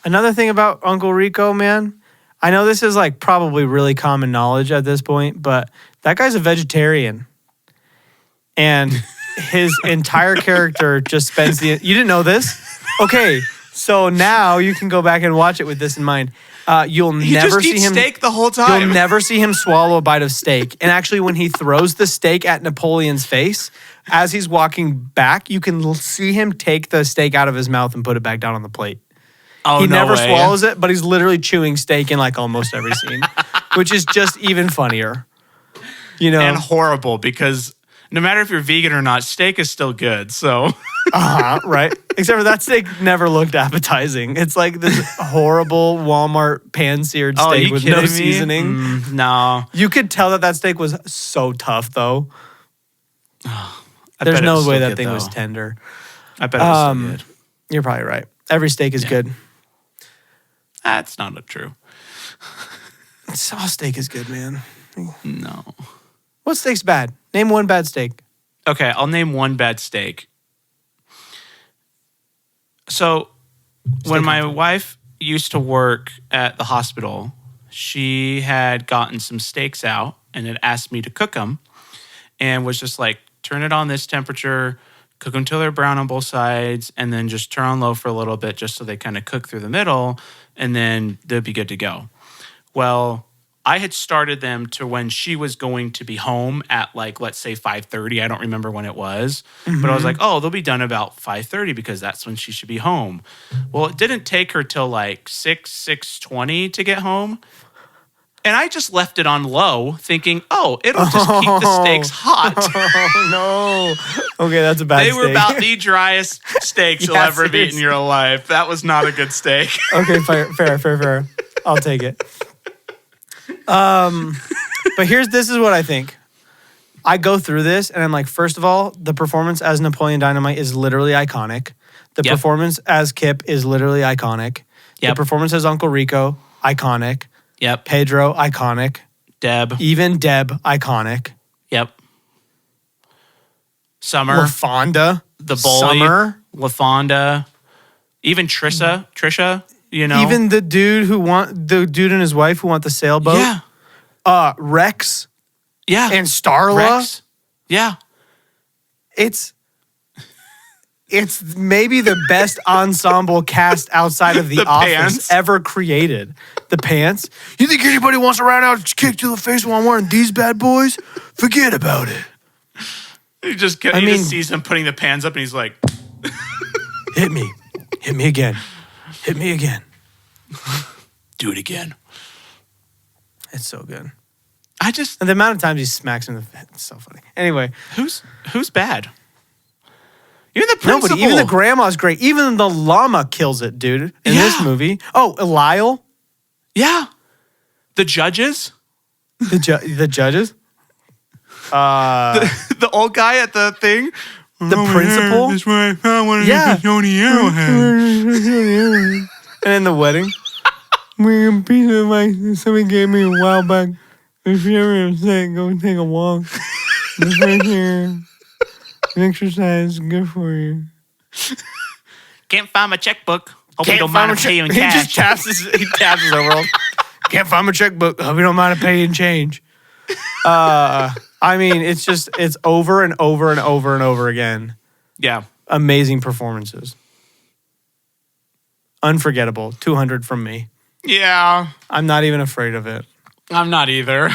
Another thing about Uncle Rico, man. I know this is like probably really common knowledge at this point, but that guy's a vegetarian. And his entire character just spends you didn't know this? Okay, so now you can go back and watch it with this in mind. You'll He never just see eats him steak the whole time. You'll never see him swallow a bite of steak. And actually, when he throws the steak at Napoleon's face, as he's walking back, you can see him take the steak out of his mouth and put it back down on the plate. Oh, he no never way. swallows it, but he's literally chewing steak in like almost every scene, which is just even funnier. You know, And horrible because no matter if you're vegan or not, steak is still good. So, Right. Except for that steak never looked appetizing. It's like this horrible Walmart pan-seared steak with no seasoning. No. You could tell that steak was so tough, though. I There's bet it no was way still that good, thing was though. tender. I bet it was still good. You're probably right. Every steak is good. That's not true. All steak is good, man. No. What steak's bad? Name one bad steak. Okay, I'll name one bad steak. So, when my wife used to work at the hospital, she had gotten some steaks out and had asked me to cook them and was just like, turn it on this temperature, cook them till they're brown on both sides, and then just turn on low for a little bit just so they kind of cook through the middle, and then they'll be good to go. Well, I had started them to when she was going to be home at like, let's say 5:30. I don't remember when it was, but I was like, oh, they'll be done about 5:30 because that's when she should be home. Well, it didn't take her till like 6:20 to get home. And I just left it on low thinking, oh, it'll just keep the steaks hot. Oh, no. Okay, that's a bad steak. They were about the driest steaks you'll ever have eaten in your life. That was not a good steak. Okay, fair. I'll take it. But this is what I think. I go through this and I'm like, first of all, the performance as Napoleon Dynamite is literally iconic. The performance as Kip is literally iconic. The performance as Uncle Rico, iconic. Yep. Pedro, iconic. Deb. Even Deb, iconic. Yep. Summer. LaFonda. The bully. Summer. LaFonda. Even Trisha, you know. Even the dude and his wife who want the sailboat. Yeah. Rex. Yeah. And Starla. Rex. Yeah. It's maybe the best ensemble cast outside of the Office pants. ever created. The pants. You think anybody wants to run out and kick to the face while I'm wearing these bad boys? Forget about it. He just sees him putting the pants up and he's like, hit me. Hit me again. Hit me again. Do it again. It's so good. And the amount of times he smacks him in the head, it's so funny. Anyway. Who's bad? Even the principal. Nobody. Even the grandma's great. Even the llama kills it, dude, in this movie. Oh, Lyle? Yeah. The judges? The judges? The old guy at the thing? The principal? That's why I found one of the Tony Arrowhead. And in the wedding? A piece of advice somebody gave me a while back. If you're ever upset, go take a walk. It's right here. Exercise is good for you. Can't find my checkbook. Hope you don't mind if I pay you in cash. He just taps his overall. Can't find my checkbook. Hope you don't mind if I pay you in change. I mean, it's over and over and over and over again. Yeah. Amazing performances. Unforgettable. 200 from me. Yeah. I'm not even afraid of it. I'm not either.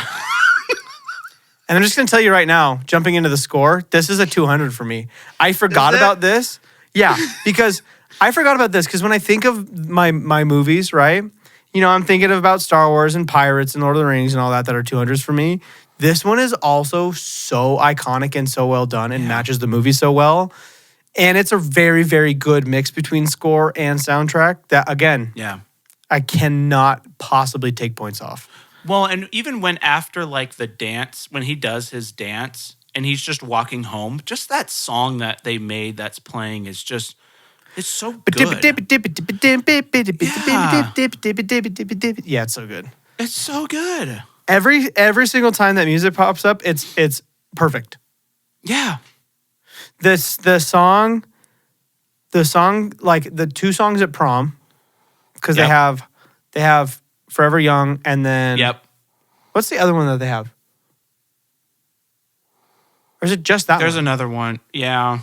And I'm just going to tell you right now, jumping into the score, this is a 200 for me. I forgot about this. Yeah, because I forgot about this because when I think of my movies, right? You know, I'm thinking about Star Wars and Pirates and Lord of the Rings and all that are 200s for me. This one is also so iconic and so well done and matches the movie so well. And it's a very, very good mix between score and soundtrack that, again, I cannot possibly take points off. Well, and even when after like the dance, when he does his dance and he's just walking home, just that song that they made that's playing is just, it's so good. Yeah, it's so good. It's so good. Every single time that music pops up, it's perfect. Yeah. The song, like the two songs at prom, because they have Forever Young, and then what's the other one that they have? Or is it just that There's one? another one. Yeah.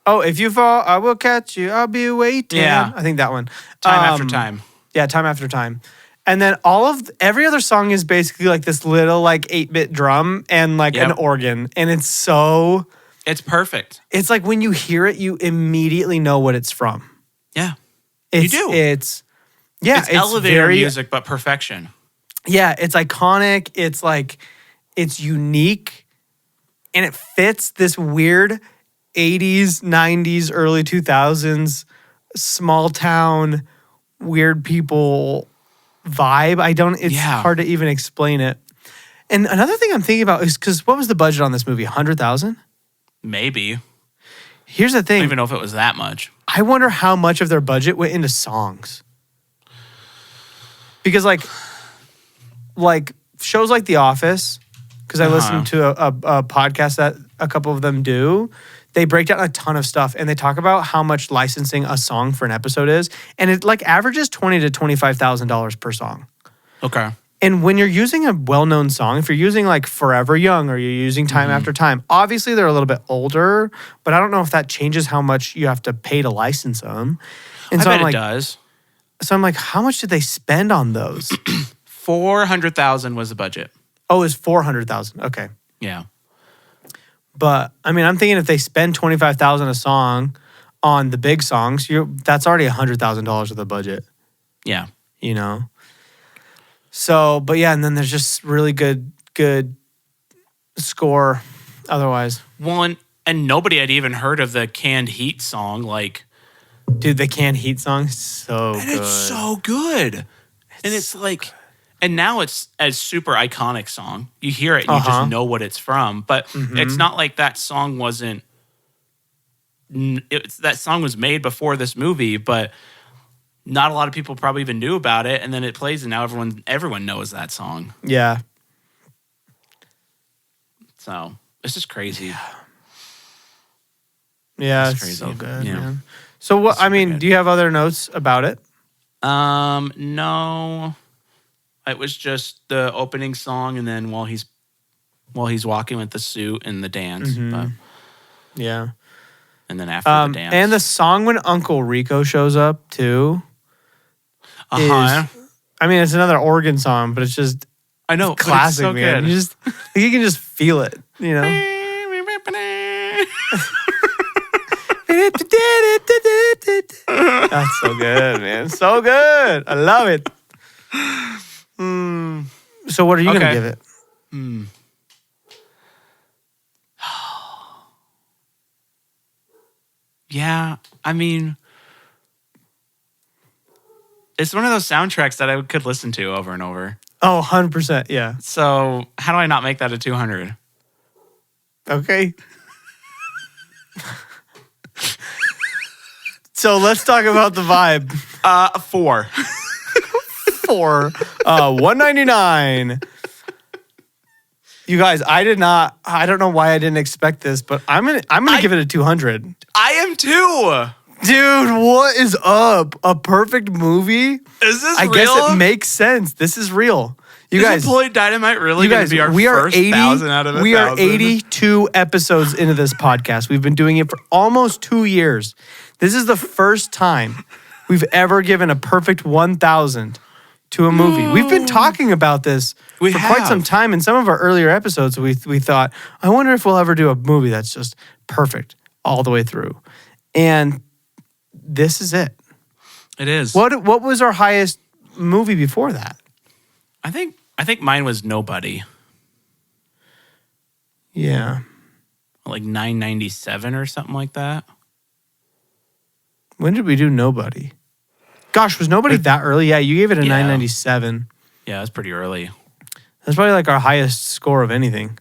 Oh, if you fall, I will catch you. I'll be waiting. Yeah. I think that one. Time After Time. Yeah, Time After Time. And then every other song is basically like this little like 8-bit drum and like an organ. And it's perfect. It's like when you hear it, you immediately know what it's from. Yeah. You do. It's elevator music, but perfection. Yeah, it's iconic. It's like, it's unique. and it fits this weird 80s, 90s, early 2000s small town weird people vibe. It's hard to even explain it. And another thing I'm thinking about is because what was the budget on this movie? 100,000? Maybe. Here's the I thing. don't even know if it was that much. I wonder how much of their budget went into songs. Because like shows like The Office, because I listened to a podcast that a couple of them do, they break down a ton of stuff and they talk about how much licensing a song for an episode is, and it like averages $20,000 to $25,000 per song. Okay. And when you're using a well-known song, if you're using like Forever Young or you're using Time After Time, obviously they're a little bit older, but I don't know if that changes how much you have to pay to license them. And I so bet I'm like, it does. So I'm like, how much did they spend on those? 400,000 was the budget. Oh, it's 400,000. Okay. Yeah. But I mean, I'm thinking if they spend 25,000 a song on the big songs, that's already $100,000 of the budget. Yeah. You know. So, but yeah, and then there's just really good score. Otherwise, One, and nobody had even heard of the Canned Heat song. Like, dude, the Canned Heat song so and good. it's so good. It's like, and now it's a super iconic song. You hear it and you just know what it's from. But it's not like that song wasn't. That song was made before this movie, but not a lot of people probably even knew about it. And then it plays, and now everyone knows that song. Yeah. So it's just crazy. Yeah, it's crazy. so good, Yeah. man. So what? I mean, good. do you have other notes about it? No. It was just the opening song, and then while he's walking with the suit and the dance, but, Yeah. and then after the dance, and the song when Uncle Rico shows up too. I mean, it's another organ song, but it's just I know, classic, but it's so man. good. You can just feel it, you know. That's so good, man. So good. I love it. So what are you gonna give it? Yeah, I mean, it's one of those soundtracks that I could listen to over and over. Oh, 100%. Yeah. So how do I not make that a 200? Okay. So let's talk about the vibe. 4. For 199. You guys, I don't know why I didn't expect this, but I'm gonna give it a 200. I am too. Dude, what is up? A perfect movie? Is this I real? guess it makes sense. This is real. You guys, Napoleon Dynamite really you going guys, to be our we are first 80. 1,000 out of 1,000? We are 82 episodes into this podcast. We've been doing it for almost 2 years. This is the first time we've ever given a perfect 1,000 to a movie. We've been talking about this for quite some time. In some of our earlier episodes, we thought, I wonder if we'll ever do a movie that's just perfect all the way through. And this is it. It is. What was our highest movie before that? I think mine was Nobody. Yeah. Like 997 or something like that. When did we do Nobody? Gosh, was Nobody that early? Yeah, you gave it a 997. Yeah, that's pretty early. That's probably like our highest score of anything.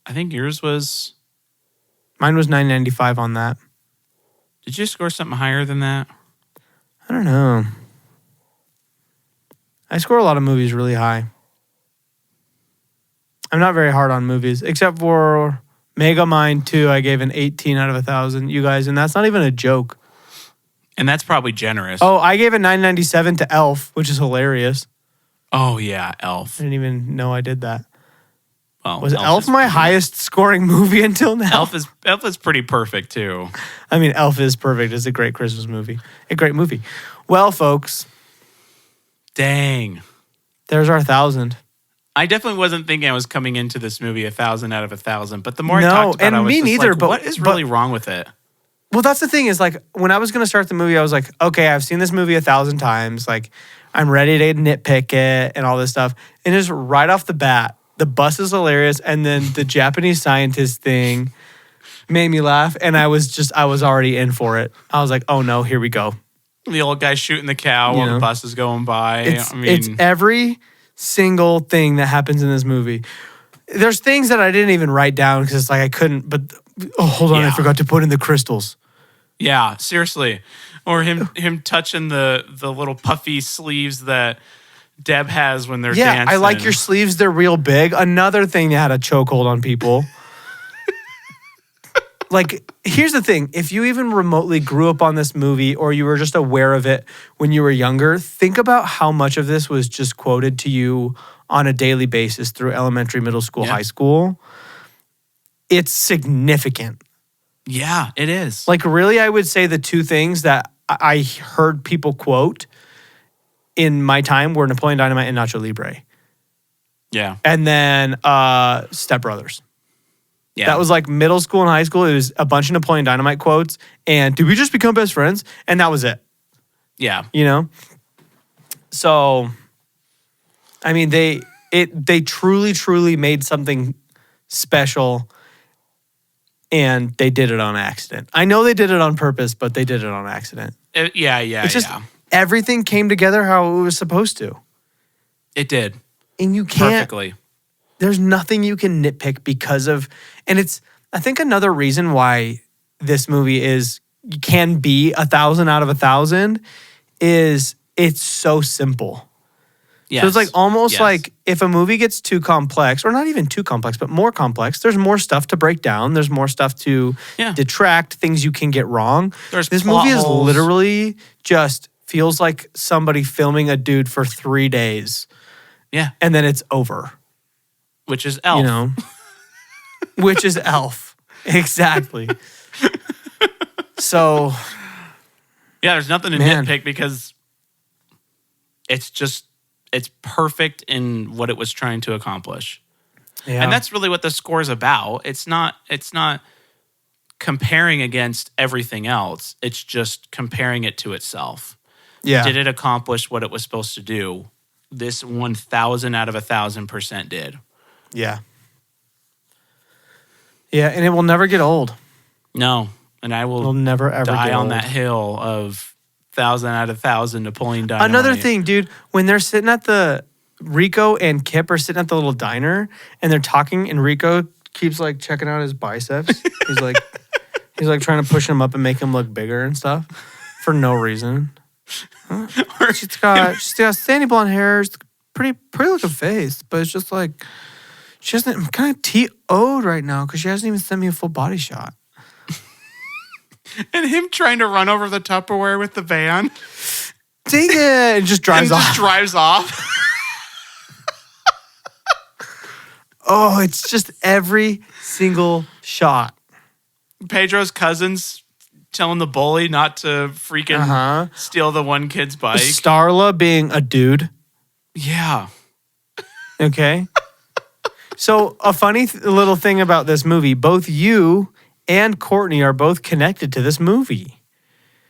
I think yours was... Mine was 995 on that. Did you score something higher than that? I don't know. I score a lot of movies really high. I'm not very hard on movies, except for Megamind 2. I gave an 18 out of 1,000, you guys, and that's not even a joke. And that's probably generous. Oh, I gave a 997 to Elf, which is hilarious. Oh yeah, Elf. I didn't even know I did that. Well, Was Elf my highest scoring movie until now? Elf is pretty perfect too. I mean, Elf is perfect. It's a great Christmas movie. A great movie. Well, folks. Dang. There's our 1,000. I definitely wasn't thinking I was coming into this movie 1,000 out of 1,000, but the more No, I talked about it, and I was me just neither, like, but- what is really wrong with it? Well, that's the thing is like when I was going to start the movie, I was like, okay, I've seen this movie 1,000 times. Like I'm ready to nitpick it and all this stuff. And just right off the bat, The bus is hilarious, and then the Japanese scientist thing made me laugh, and I was already in for it. I was like, oh no, here we go. The old guy shooting the cow while the bus is going by. It's every single thing that happens in this movie. There's things that I didn't even write down because it's like I couldn't, but hold on, I forgot to put in the crystals. Yeah, seriously. Or him touching the little puffy sleeves that Deb has when they're dancing. I like your sleeves. They're real big. Another thing that had a chokehold on people. Like, here's the thing. If you even remotely grew up on this movie or you were just aware of it when you were younger, think about how much of this was just quoted to you on a daily basis through elementary, middle school, high school. It's significant. Yeah, it is. Like, really, I would say the two things that I heard people quote in my time were Napoleon Dynamite and Nacho Libre. Yeah. And then Step Brothers. Yeah. That was like middle school and high school. It was a bunch of Napoleon Dynamite quotes. And did we just become best friends? And that was it. Yeah. You know? So, I mean, they truly made something special, and they did it on accident. I know they did it on purpose, but they did it on accident. It's just everything came together how it was supposed to. It did. And you can't. Perfectly. There's nothing you can nitpick because of, and it's, I think another reason why this movie can be 1,000 out of 1,000 is it's so simple. Yes. So it's like almost like if a movie gets too complex, or not even too complex, but more complex, there's more stuff to break down. There's more stuff to detract, things you can get wrong. This movie is literally just feels like somebody filming a dude for 3 days. Yeah. And then it's over. Which is Elf. You know? Which is Elf. Exactly. So. Yeah, there's nothing to nitpick because it's perfect in what it was trying to accomplish. Yeah. And that's really what the score is about. It's not comparing against everything else. It's just comparing it to itself. Yeah. Did it accomplish what it was supposed to do? This 1,000 out of 1,000% did. Yeah. Yeah, and it will never get old. No, and we'll never ever die get on old. That hill of 1,000 out of 1,000 Napoleon Dynamite. Another thing, dude, when they're sitting at Rico and Kip are sitting at the little diner and they're talking, and Rico keeps like checking out his biceps. He's like trying to push him up and make him look bigger and stuff for no reason. She's got sandy blonde hair, pretty looking face, but it's just like she hasn't. I'm kind of TO'd right now because she hasn't even sent me a full body shot. And him trying to run over the Tupperware with the van. Dang it! And just drives off. Just drives off. Oh, it's just every single shot. Pedro's cousins telling the bully not to freaking steal the one kid's bike. Starla being a dude. Yeah. Okay. So a funny little thing about this movie, both you and Courtney are both connected to this movie.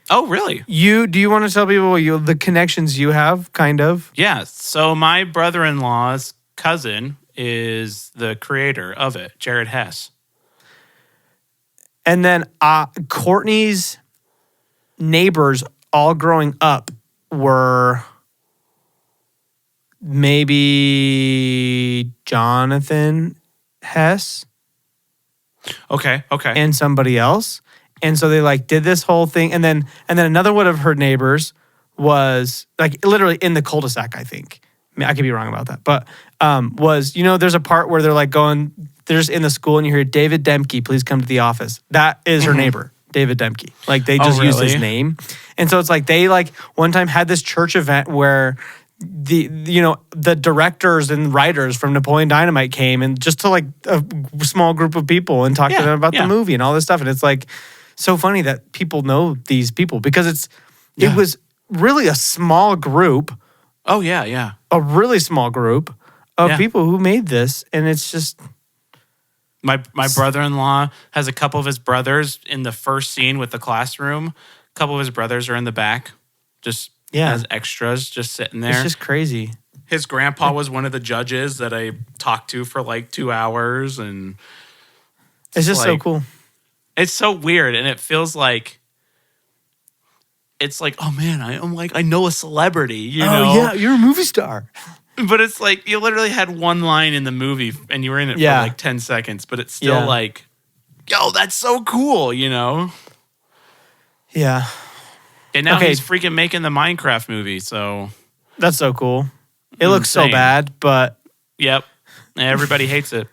Oh, really? Do you want to tell people the connections you have, kind of? Yeah. So my brother-in-law's cousin is the creator of it, Jared Hess. And then Courtney's neighbors all growing up were maybe Jonathan Hess. Okay. And somebody else. And so they like did this whole thing. And then another one of her neighbors was like literally in the cul-de-sac, I think. I mean, I could be wrong about that. But there's a part where they're like they're just in the school and you hear David Demke, please come to the office. That is her neighbor, David Demke. Like they just used his name. And so it's like they like one time had this church event where the directors and writers from Napoleon Dynamite came and just to like a small group of people and talked to them about the movie and all this stuff. And it's like so funny that people know these people because it was really a small group. Oh, yeah. A really small group of people who made this. And it's just... My brother-in-law has a couple of his brothers in the first scene with the classroom. A couple of his brothers are in the back, just as extras, just sitting there. It's just crazy. His grandpa was one of the judges that I talked to for like 2 hours, and It's just so like- cool. it's so weird, and it feels like it's like, oh man, I know a celebrity, you know? you're a movie star. But it's like you literally had one line in the movie and you were in it Yeah. for like 10 seconds, but it's still Yeah. like, yo, that's so cool, you know? Yeah, And now Okay. he's freaking making the Minecraft movie, so that's so cool. It looks so Insane. bad, but yep. Everybody hates it.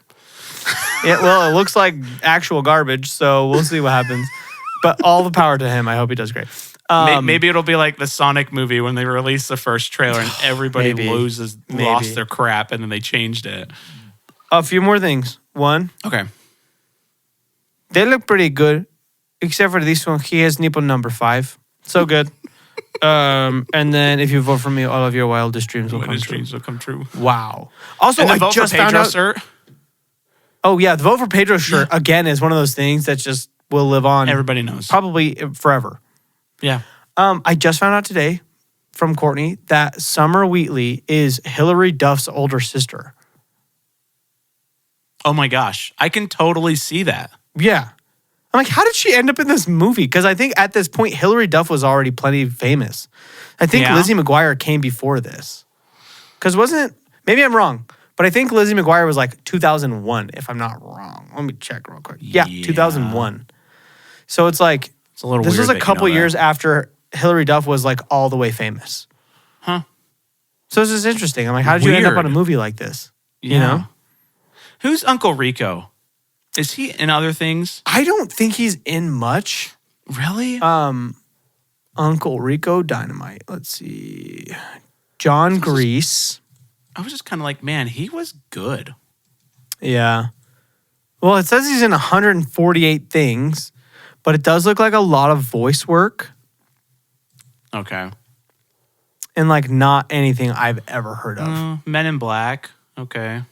it looks like actual garbage. So we'll see what happens. But all the power to him. I hope he does great. Maybe it'll be like the Sonic movie when they released the first trailer and everybody Maybe. lost their crap, and then they changed it. A few more things. One, Okay. they look pretty good, except for this one. He has nipple number 5. So good. And then if you vote for me, all of your wildest dreams will When come his true. dreams will come true. Wow. Also, And the I vote just for found Pedro, out. sir. Oh yeah, the vote for Pedro shirt again is one of those things that just will live on Everybody knows. probably forever. Yeah. I just found out today from Courtney that Summer Wheatley is Hillary Duff's older sister. Oh my gosh. I can totally see that. Yeah. I'm like, how did she end up in this movie? Because I think at this point, Hillary Duff was already plenty famous. I think Yeah. Lizzie McGuire came before this. Because maybe I'm wrong, but I think Lizzie McGuire was like 2001, if I'm not wrong. Let me check real quick. Yeah, Yeah. 2001. So it's like, It's a little this weird. was a that you couple know that. years after Hillary Duff was like all the way famous. Huh. So it's just interesting. I'm like, how did you end up Weird. on a movie like this? Yeah. You know? Who's Uncle Rico? Is he in other things? I don't think he's in much. Really? Uncle Rico Dynamite. Let's see. John Grease. I was just kind of like, man, he was good. Yeah. Well, it says he's in 148 things, but it does look like a lot of voice work Okay. and like not anything I've ever heard of. Men in Black. Okay.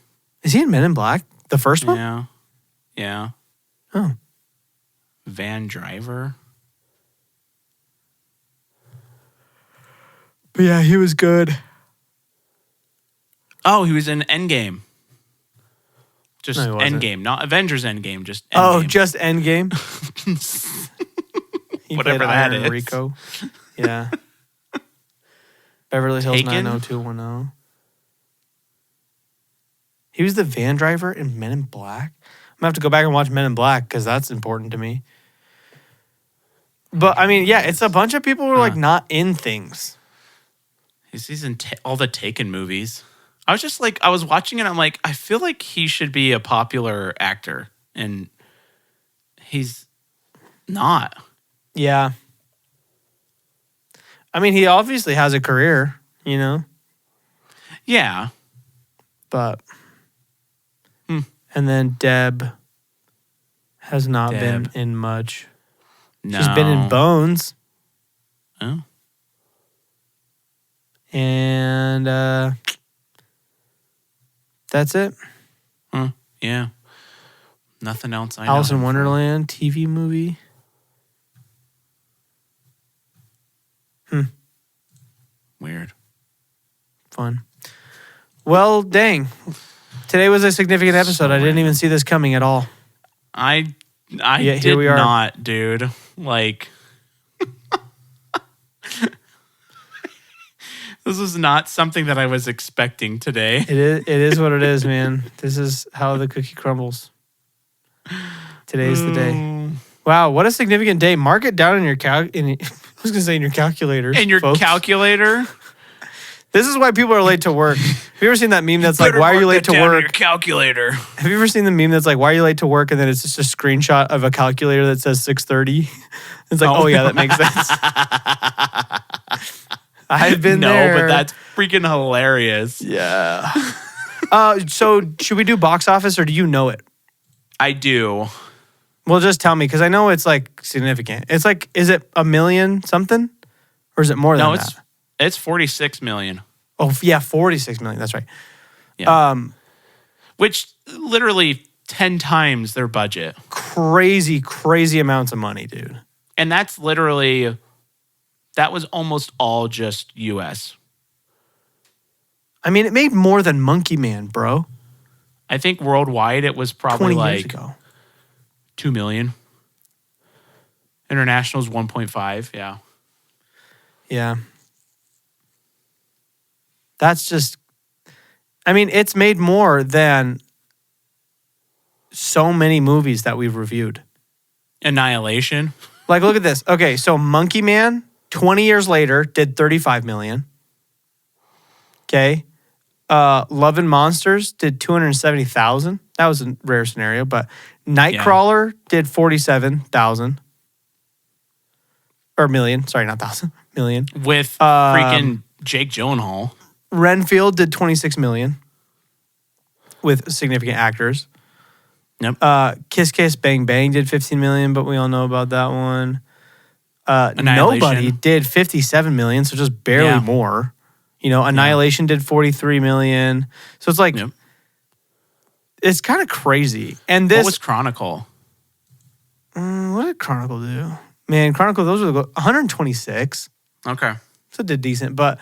Is he in Men in Black? The first one? Yeah. Yeah. Oh. Van Driver. But yeah, he was good. Oh, he was in Endgame. Just No, he wasn't. Endgame, not Avengers Endgame. Just Oh, Endgame. just Endgame? He Whatever played that Iron is. Rico. Yeah. Beverly Hills Taken? 90210. He was the van driver in Men in Black. I'm gonna have to go back and watch Men in Black because that's important to me. But I mean, yeah, it's a bunch of people who are like not in things. He's in all the Taken movies. I was just like, I was watching it. I'm like, I feel like he should be a popular actor, and he's not. Yeah. I mean, he obviously has a career, you know, Yeah. but. And then Deb has not been Deb. in much. No. She's been in Bones. Oh. And that's it. Huh. Yeah. Nothing else I know. Alice in him from. Wonderland TV movie. Weird. Fun. Well, dang. Today was a significant episode. I didn't even see this coming at all. I Yeah, here did we are. not, dude. Like, this was not something that I was expecting today. It is what it is, man. This is how the cookie crumbles. Today's the day. Wow, what a significant day. Mark it down in your I was gonna say in your calculator. And your folks. calculator. This is why people are late to work. Have you ever seen that meme that's like, Better why are you mark late that to down in work? Your calculator. Have you ever seen the meme that's like, why are you late to work? And then it's just a screenshot of a calculator that says 6:30. It's like, oh yeah, that makes sense. I've been there. No, but that's freaking hilarious. Yeah. So should we do box office or do you know it? I do. Well, just tell me because I know it's like significant. It's like, is it 1 million something? Or is it more than No, that? it's 46 million. Oh, yeah, 46 million. That's right. Yeah. Which literally 10 times their budget. Crazy, crazy amounts of money, dude. And that was almost all just US. I mean, it made more than Monkey Man, bro. I think worldwide it was probably 20 years like ago. 2 million. International's 1.5. Yeah. Yeah. That's just, I mean, it's made more than so many movies that we've reviewed. Annihilation. Like, look at this. Okay, so Monkey Man, 20 years later, did 35 million. Okay. Love and Monsters did 270,000. That was a rare scenario, but Nightcrawler did 47,000. Or million. Sorry, not thousand. Million. With freaking Jake Gyllenhaal. Renfield did 26 million with significant actors. Yep. Kiss Kiss Bang Bang did 15 million, but we all know about that one. Annihilation. Nobody did 57 million, so just barely more. You know, Annihilation did 43 million. So it's like, it's kind of crazy. And this. What was Chronicle? What did Chronicle do? Man, Chronicle, those were 126. Okay. So it did decent, but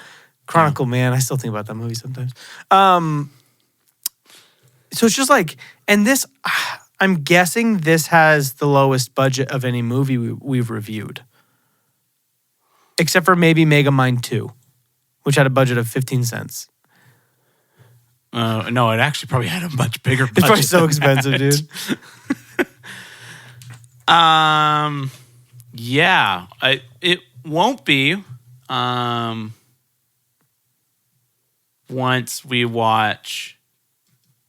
Chronicle, man, I still think about that movie sometimes. So it's just like, and this, I'm guessing this has the lowest budget of any movie we've reviewed. Except for maybe Megamind 2, which had a budget of 15 cents. No, it actually probably had a much bigger budget. It's probably so expensive, dude. Yeah, it won't be once we watch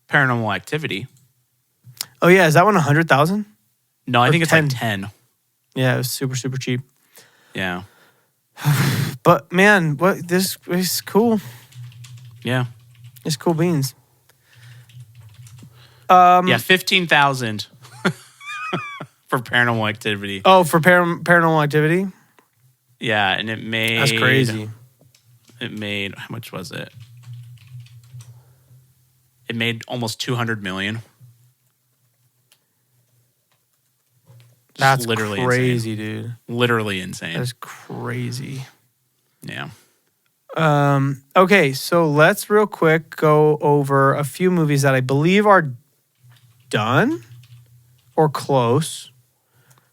Paranormal Activity. Oh, yeah. Is that one 100,000? No, I think it's 10? like 10. Yeah, it was super, super cheap. Yeah. But, man, this is cool. Yeah. It's cool beans. Yeah, 15,000 for Paranormal Activity. Oh, for Paranormal Activity? Yeah, and it made... That's crazy. It made... How much was it? It made almost 200 million. That's literally crazy, insane. dude. Literally insane. That's crazy. Yeah. Okay, so let's real quick go over a few movies that I believe are done or close.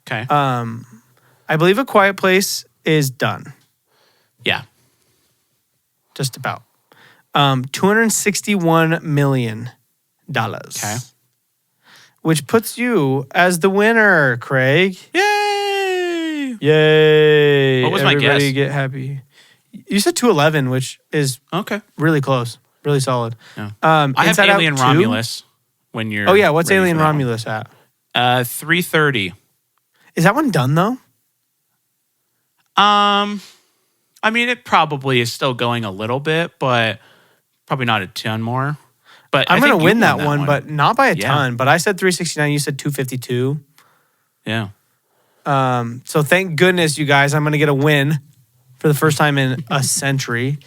Okay. I believe A Quiet Place is done. Yeah. Just about. $261 million. Okay. Which puts you as the winner, Craig. Yay! Yay. What was my guess? Everybody get happy. You said 211, which is Okay. really close. Really solid. Yeah. I have Inside Out Alien 2? Romulus when you're... Oh, yeah. What's ready Alien for that one. Romulus at? 330. Is that one done, though? I mean, it probably is still going a little bit, but probably not a ton more. But I'm going to win that one, but not by a ton. But I said 369. You said 252. Yeah. So thank goodness, you guys. I'm going to get a win for the first time in a century.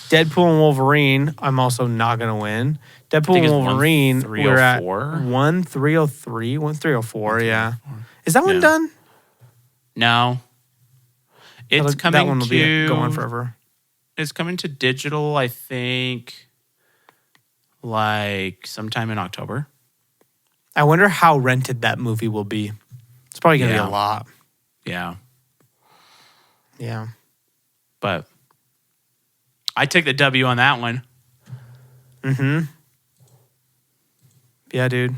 Deadpool and Wolverine, I'm also not going to win. Deadpool and Wolverine, we're at 1303, 1304, yeah. Is that one done? No. It's coming that one will be going forever. It's coming to digital, I think, like sometime in October. I wonder how rented that movie will be. It's probably going to be a lot. Yeah. Yeah. But I took the W on that one. Mm-hmm. Yeah, dude.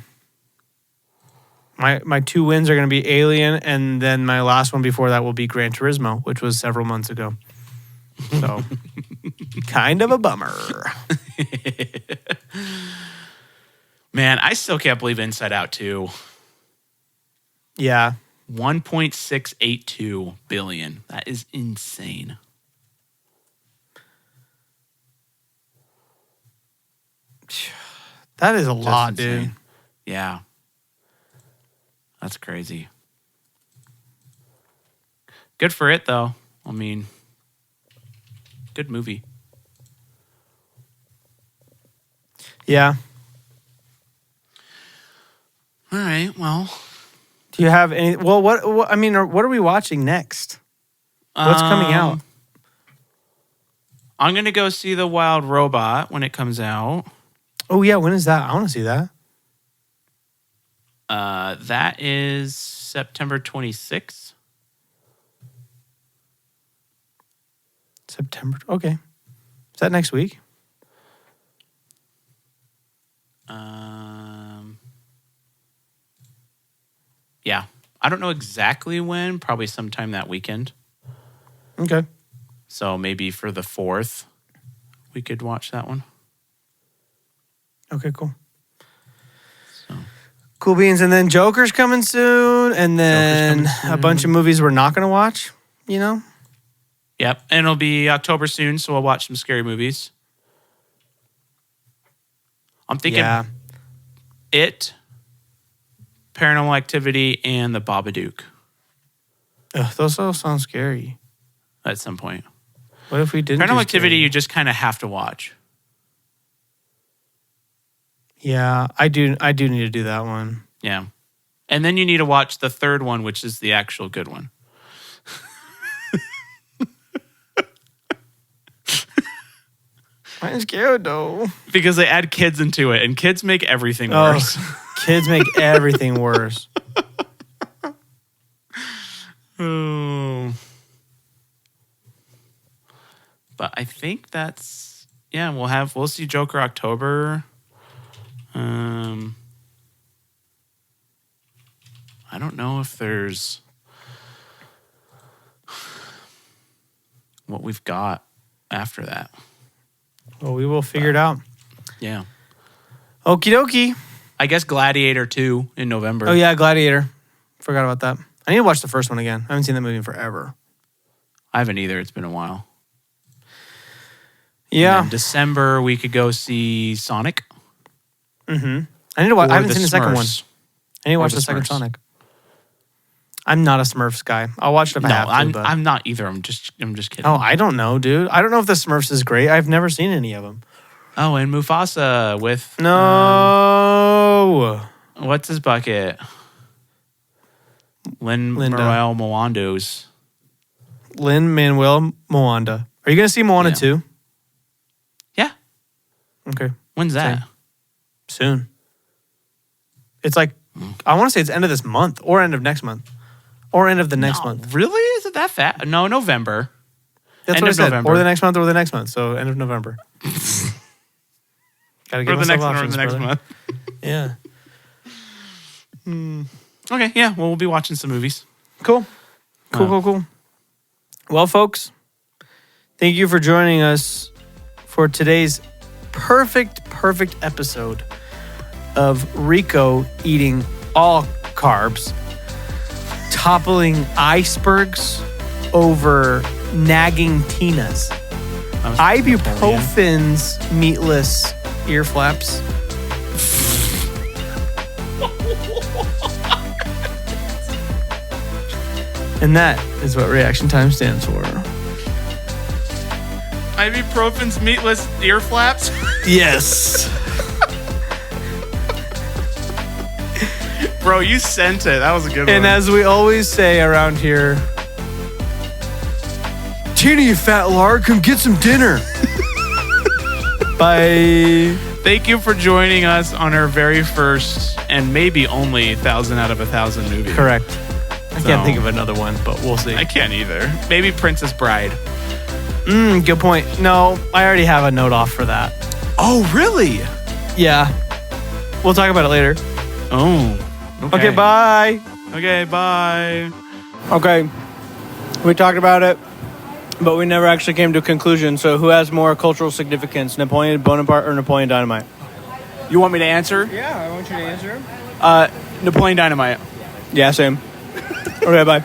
My two wins are going to be Alien, and then my last one before that will be Gran Turismo, which was several months ago. So, kind of a bummer. Man, I still can't believe Inside Out 2. Yeah. 1.682 billion. That is insane. That is a lot, insane. dude. Yeah. That's crazy. Good for it, though. I mean, good movie. Yeah. All right. Well, do you have any? Well, what I mean, what are we watching next? What's coming out? I'm going to go see The Wild Robot when it comes out. Oh, yeah. When is that? I want to see that. That is September 26th. September. Okay. Is that next week? Yeah. I don't know exactly when. Probably sometime that weekend. Okay. So maybe for the 4th, we could watch that one. Okay, cool. So. Cool beans. And then Joker's coming soon. And then a bunch of movies we're not going to watch, you know? Yep. And it'll be October soon, so we'll watch some scary movies. I'm thinking It, Paranormal Activity, and The Babadook. Ugh, those all sound scary. At some point. What if we didn't? Paranormal Activity, you just kind of have to watch. Yeah, I do need to do that one. Yeah. And then you need to watch the third one, which is the actual good one. I'm scared, though. Because they add kids into it, and kids make everything worse. Kids make everything worse. Oh. But I think that's we'll see Joker October. I don't know if there's what we've got after that. Well, we will figure it out. Yeah. Okie dokie. I guess Gladiator 2 in November. Oh, yeah, Gladiator. Forgot about that. I need to watch the first one again. I haven't seen that movie in forever. I haven't either. It's been a while. Yeah. In December, we could go see Sonic. Mm-hmm. I need to watch. I haven't seen the second one. I need to watch the second Smurfs. Sonic. I'm not a Smurfs guy. I'll watch it if I have to. But... I'm not either. I'm just kidding. Oh, I don't know, dude. I don't know if the Smurfs is great. I've never seen any of them. Oh, and Mufasa with no. What's his bucket? Lin-Manuel Miranda's. Lin-Manuel Miranda. Are you going to see Moana 2? Yeah. Okay. When's that? Soon. It's like, I want to say it's end of this month or end of next month or end of the next month. Really? Is it that fast? No, November. That's end what I of said. November. Or the next month or the next month. So end of November. Gotta give myself options, next brother. month. Yeah. Okay, yeah. Well, we'll be watching some movies. Cool. Cool. Well, folks, thank you for joining us for today's perfect episode of Rico eating all carbs, toppling icebergs over nagging Tinas, ibuprofen's meatless ear flaps. And that is what reaction time stands for. Ibuprofen's meatless ear flaps? Yes. Bro, you sent it. That was a good one. And as we always say around here, Tina, you fat lard, come get some dinner. Bye. Thank you for joining us on our very first and maybe only 1,000 out of 1,000 movie. Correct. I can't think of another one, but we'll see. I can't either. Maybe Princess Bride. Good point. No, I already have a note off for that. Oh, really? Yeah. We'll talk about it later. Oh. Okay, bye. Okay, bye. Okay. We talked about it, but we never actually came to a conclusion. So who has more cultural significance, Napoleon Bonaparte or Napoleon Dynamite? You want me to answer? Yeah, I want you to answer. Napoleon Dynamite. Yeah, same. Okay, bye.